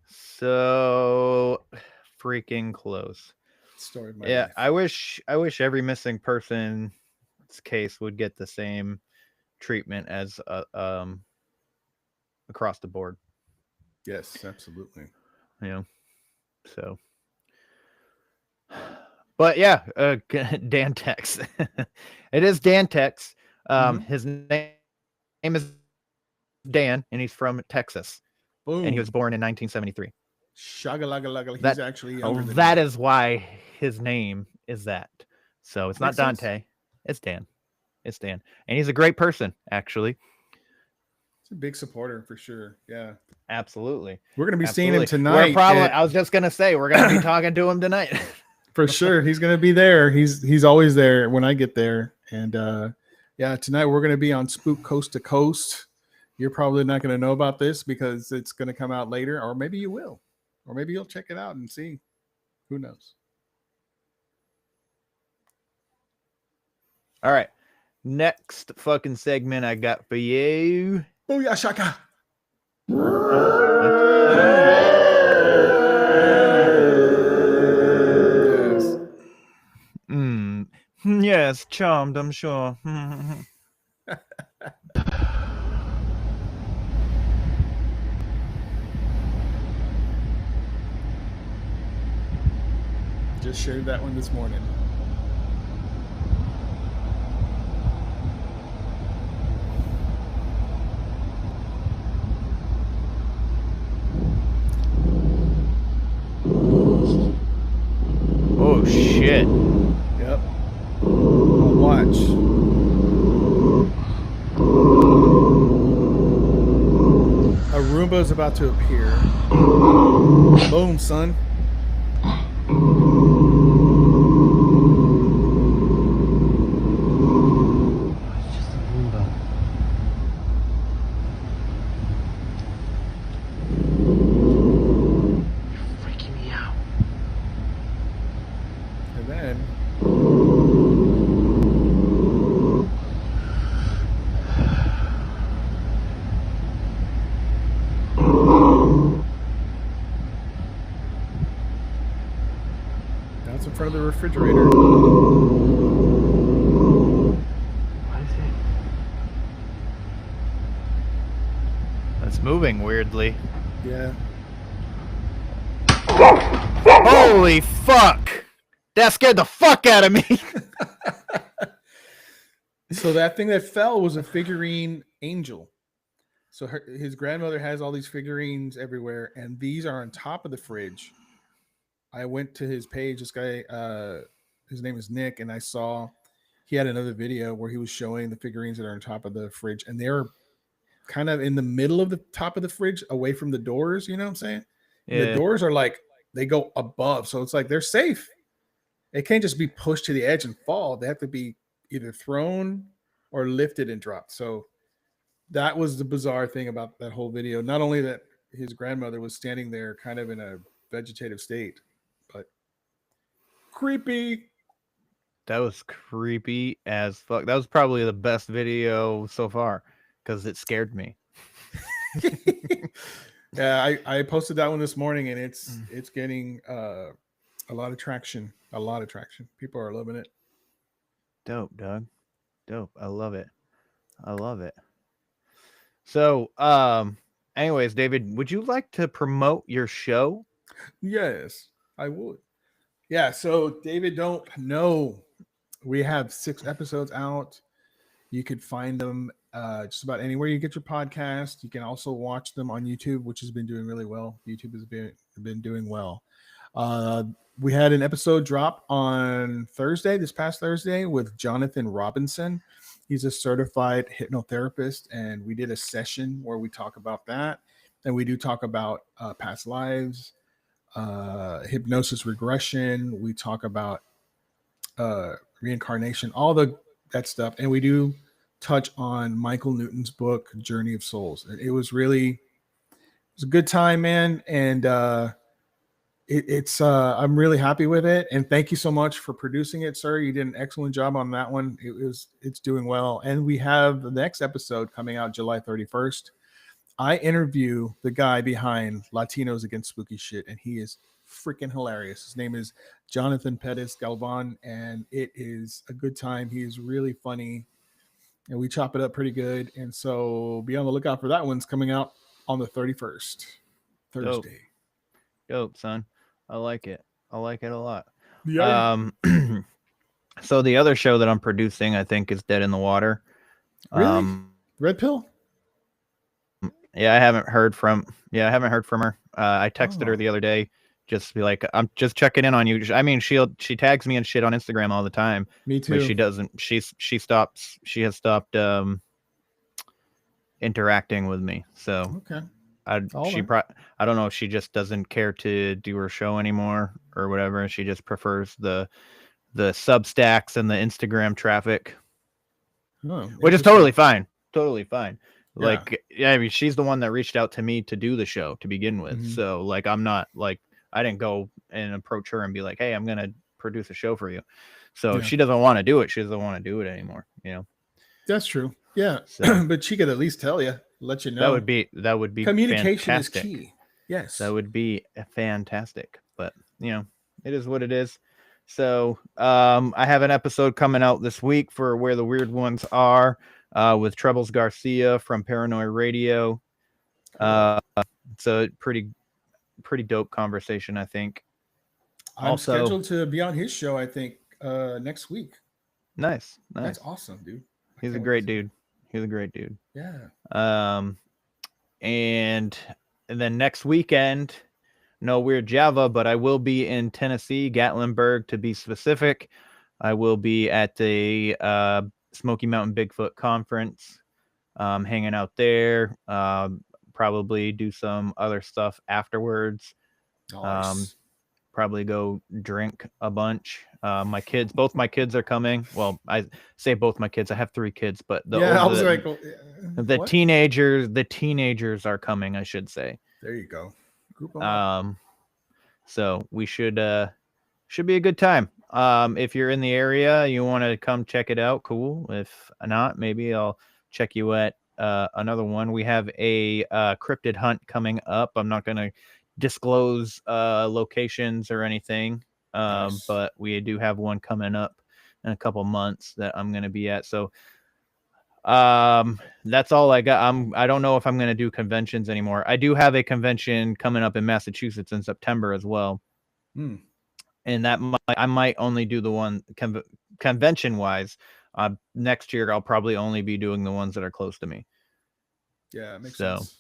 Speaker 5: So freaking close.
Speaker 4: Story of my
Speaker 5: Yeah,
Speaker 4: life.
Speaker 5: I wish every missing person's case would get the same treatment as across the board.
Speaker 4: Yes, absolutely.
Speaker 5: You know, so. But yeah, Dantex. It is Dantex. His name is Dan, and he's from Texas,
Speaker 4: Boom.
Speaker 5: and he was born in 1973.
Speaker 4: Shagalaga. He's
Speaker 5: That-
Speaker 4: actually younger than
Speaker 5: That
Speaker 4: me.
Speaker 5: is why his name is that. So it's not
Speaker 4: Makes sense.
Speaker 5: Dante. It's Dan. It's Dan, and he's a great person, actually.
Speaker 4: He's a big supporter for sure. Yeah.
Speaker 5: Absolutely.
Speaker 4: We're gonna be seeing him
Speaker 5: Absolutely.
Speaker 4: tonight.
Speaker 5: We're probably.
Speaker 4: at-
Speaker 5: I was just gonna say we're gonna be talking to him tonight.
Speaker 4: for sure. He's gonna be there. He's always there when I get there. And yeah, tonight we're gonna be on Spook Coast to Coast. You're probably not gonna know about this because it's gonna come out later, or maybe you will. Or maybe you'll check it out and see. Who knows?
Speaker 5: All right. Next fucking segment I got for you.
Speaker 4: Booyah shaka. Yes.
Speaker 5: Yes, charmed, I'm sure.
Speaker 4: Just shared that one this morning.
Speaker 5: Oh shit.
Speaker 4: Yep. I'll watch. A Roomba is about to appear. Boom, son.
Speaker 3: Freaking me out.
Speaker 4: And then now it's in front of the refrigerator.
Speaker 3: What is it?
Speaker 5: That's moving weirdly.
Speaker 4: Yeah.
Speaker 5: Holy fuck! That scared the fuck out of me.
Speaker 4: So that thing that fell was a figurine angel. So his grandmother has all these figurines everywhere, and these are on top of the fridge. I went to his page. This guy, his name is Nick, and I saw he had another video where he was showing the figurines that are on top of the fridge, and they're kind of in the middle of the top of the fridge, away from the doors. You know what I'm saying? Yeah. The doors are like they go above, so it's like they're safe. It can't just be pushed to the edge and fall. They have to be either thrown or lifted and dropped. So that was the bizarre thing about that whole video. Not only that his grandmother was standing there kind of in a vegetative state, but creepy.
Speaker 5: That was creepy as fuck. That was probably the best video so far because it scared me.
Speaker 4: Yeah, I posted that one this morning, and it's getting a lot of traction. A lot of traction. People are loving it.
Speaker 5: Dope, Doug. Dope. I love it. I love it. So, anyways, David, would you like to promote your show?
Speaker 4: Yes, I would. Yeah, so David Don't Know. We have 6 episodes out. You could find them just about anywhere you get your podcast. You can also watch them on YouTube, which has been doing really well. YouTube has been doing well. We had an episode drop on Thursday, this past Thursday, with Jonathan Robinson. He's a certified hypnotherapist, and we did a session where we talk about that. And we do talk about past lives, hypnosis regression. We talk about reincarnation, all that stuff. And we do touch on Michael Newton's book, Journey of Souls. It was a good time, man. And I'm really happy with it. And thank you so much for producing it, sir. You did an excellent job on that one. It's doing well. And we have the next episode coming out July 31st. I interview the guy behind Latinos Against Spooky Shit, and he is freaking hilarious. His name is Jonathan Pettis Galvan, and it is a good time. He is really funny, and we chop it up pretty good. And so be on the lookout for that. One's coming out on the 31st, Thursday.
Speaker 5: Dope, son. I like it. I like it a lot.
Speaker 4: Yeah.
Speaker 5: So the other show that I'm producing, I think, is Dead in the Water.
Speaker 4: Really? Red Pill?
Speaker 5: Yeah, I haven't heard from her. I texted her the other day, just to be like, I'm just checking in on you. I mean, she tags me and shit on Instagram all the time.
Speaker 4: Me too.
Speaker 5: But she doesn't. She has stopped interacting with me. So
Speaker 4: okay.
Speaker 5: I don't know if she just doesn't care to do her show anymore or whatever. She just prefers the Substacks and the Instagram traffic, which is totally fine. Totally fine.
Speaker 4: Yeah.
Speaker 5: Like, yeah, I mean, she's the one that reached out to me to do the show to begin with.
Speaker 4: Mm-hmm.
Speaker 5: So, like, I'm not like, I didn't go and approach her and be like, hey, I'm going to produce a show for you. So if she doesn't want to do it, she doesn't want to do it anymore. You know,
Speaker 4: that's true. Yeah.
Speaker 5: So,
Speaker 4: but she could at least tell you, let you know.
Speaker 5: That would be
Speaker 4: communication
Speaker 5: fantastic.
Speaker 4: is key. Yes.
Speaker 5: That would be fantastic. But, you know, it is what it is. So I have an episode coming out this week for Where the Weird Ones Are with Trebles Garcia from Paranoid Radio. It's a pretty dope conversation, I think.
Speaker 4: I'm scheduled to be on his show, I think, next week.
Speaker 5: Nice.
Speaker 4: That's awesome, dude.
Speaker 5: He's a great dude.
Speaker 4: Yeah.
Speaker 5: And then next weekend, no Weird Java, but I will be in Tennessee, Gatlinburg to be specific. I will be at the Smoky Mountain Bigfoot Conference, hanging out there. Probably do some other stuff afterwards.
Speaker 4: Nice.
Speaker 5: Probably go drink a bunch. Both my kids are coming. Well, I say both my kids. I have 3 kids, but the teenagers are coming, I should say.
Speaker 4: There you go. Group them up.
Speaker 5: So we should be a good time. If you're in the area, you want to come check it out, cool. If not, maybe I'll check you at another one. We have a cryptid hunt coming up. I'm not going to disclose locations or anything,
Speaker 4: Nice.
Speaker 5: but we do have one coming up in a couple months that I'm going to be at. So that's all I got. I don't know if I'm going to do conventions anymore. I do have a convention coming up in Massachusetts in September as well. and I might only do the one convention wise. Next year I'll probably only be doing the ones that are close to me.
Speaker 4: Yeah, it makes
Speaker 5: So,
Speaker 4: sense.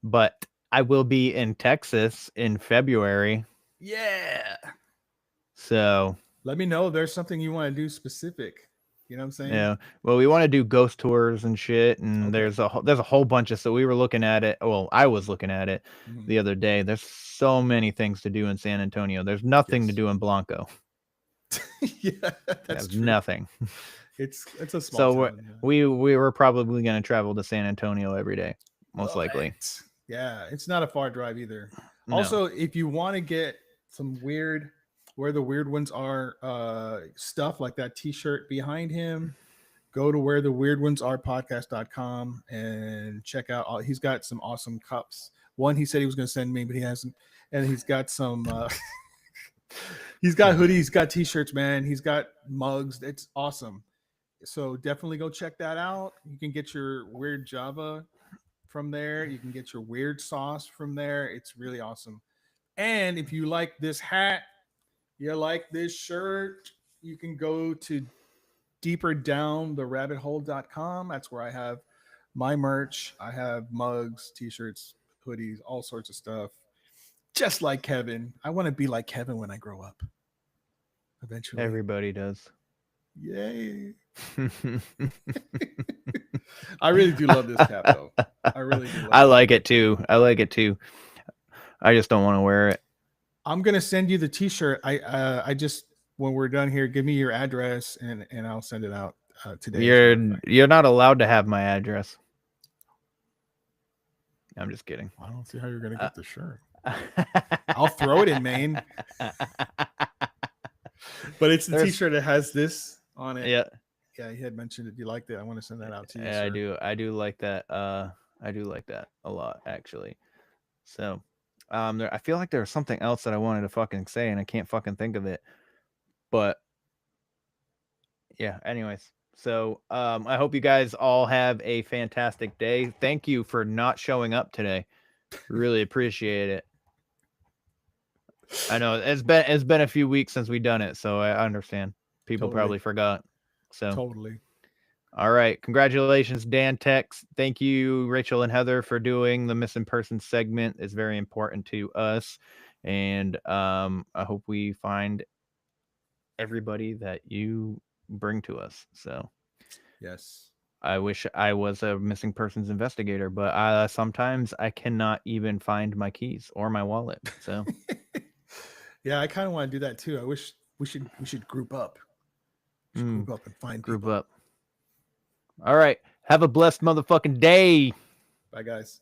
Speaker 5: But I will be in Texas in February.
Speaker 4: Yeah.
Speaker 5: So
Speaker 4: Let me know if there's something you want to do specific. You know what I'm saying?
Speaker 5: yeah, well, we want to do ghost tours and shit, and
Speaker 4: Okay.
Speaker 5: there's a whole bunch of. So we were looking at it. Well, I was looking at it
Speaker 4: Mhm.
Speaker 5: the other day. There's so many things to do in San Antonio. There's nothing to
Speaker 4: Yes.
Speaker 5: do in Blanco.
Speaker 4: Yeah, that's
Speaker 5: There's
Speaker 4: true.
Speaker 5: nothing.
Speaker 4: It's a small
Speaker 5: So
Speaker 4: town. Yeah.
Speaker 5: we were probably going to travel to San Antonio every day, most
Speaker 4: Love
Speaker 5: likely.
Speaker 4: it. Yeah, it's not a far drive either.
Speaker 5: No.
Speaker 4: Also, if you want to get some weird, where the weird ones are, stuff like that T-shirt behind him, go to where the weird ones are podcast.com and check out all. He's got some awesome cups. One he said he was going to send me, but he hasn't. And he's got some. He's got hoodies, he's got T-shirts, man. He's got mugs. It's awesome. So definitely go check that out. You can get your weird Java from there. You can get your weird sauce from there. It's really awesome. And if you like this hat, you like this shirt, you can go to deeperdowntherabbithole.com. That's where I have my merch. I have mugs, T-shirts, hoodies, all sorts of stuff. Just like Kevin. I want to be like Kevin when I grow up. Eventually.
Speaker 5: Everybody does.
Speaker 4: Yay. I really do love this cap though. I really do love
Speaker 5: I like it too. I just don't want to wear it.
Speaker 4: I'm gonna send you the T-shirt. I just when we're done here, give me your address and I'll send it out today.
Speaker 5: You're not allowed to have my address. I'm just kidding.
Speaker 4: I don't see how you're gonna get the shirt. I'll throw it in Maine. But it's the T-shirt that has this on it.
Speaker 5: Yeah.
Speaker 4: Yeah, he had mentioned it. You liked it. I want to send that out to you.
Speaker 5: Yeah,
Speaker 4: sir.
Speaker 5: I do like that. I do like that a lot, actually. So, I feel like there was something else that I wanted to fucking say, and I can't fucking think of it. But yeah, anyways. So, I hope you guys all have a fantastic day. Thank you for not showing up today. Really appreciate it. I know it's been a few weeks since we've done it, so I understand. People
Speaker 4: Totally.
Speaker 5: probably forgot. So
Speaker 4: Totally.
Speaker 5: all right. Congratulations, Dan Tex. Thank you, Rachel and Heather, for doing the missing person segment. It's very important to us. And I hope we find everybody that you bring to us. So
Speaker 4: Yes.
Speaker 5: I wish I was a missing persons investigator, but sometimes I cannot even find my keys or my wallet. So
Speaker 4: Yeah, I kind of want to do that too. I wish we should group up. We should group up and find
Speaker 5: group
Speaker 4: people.
Speaker 5: up. All right. Have a blessed motherfucking day.
Speaker 4: Bye guys.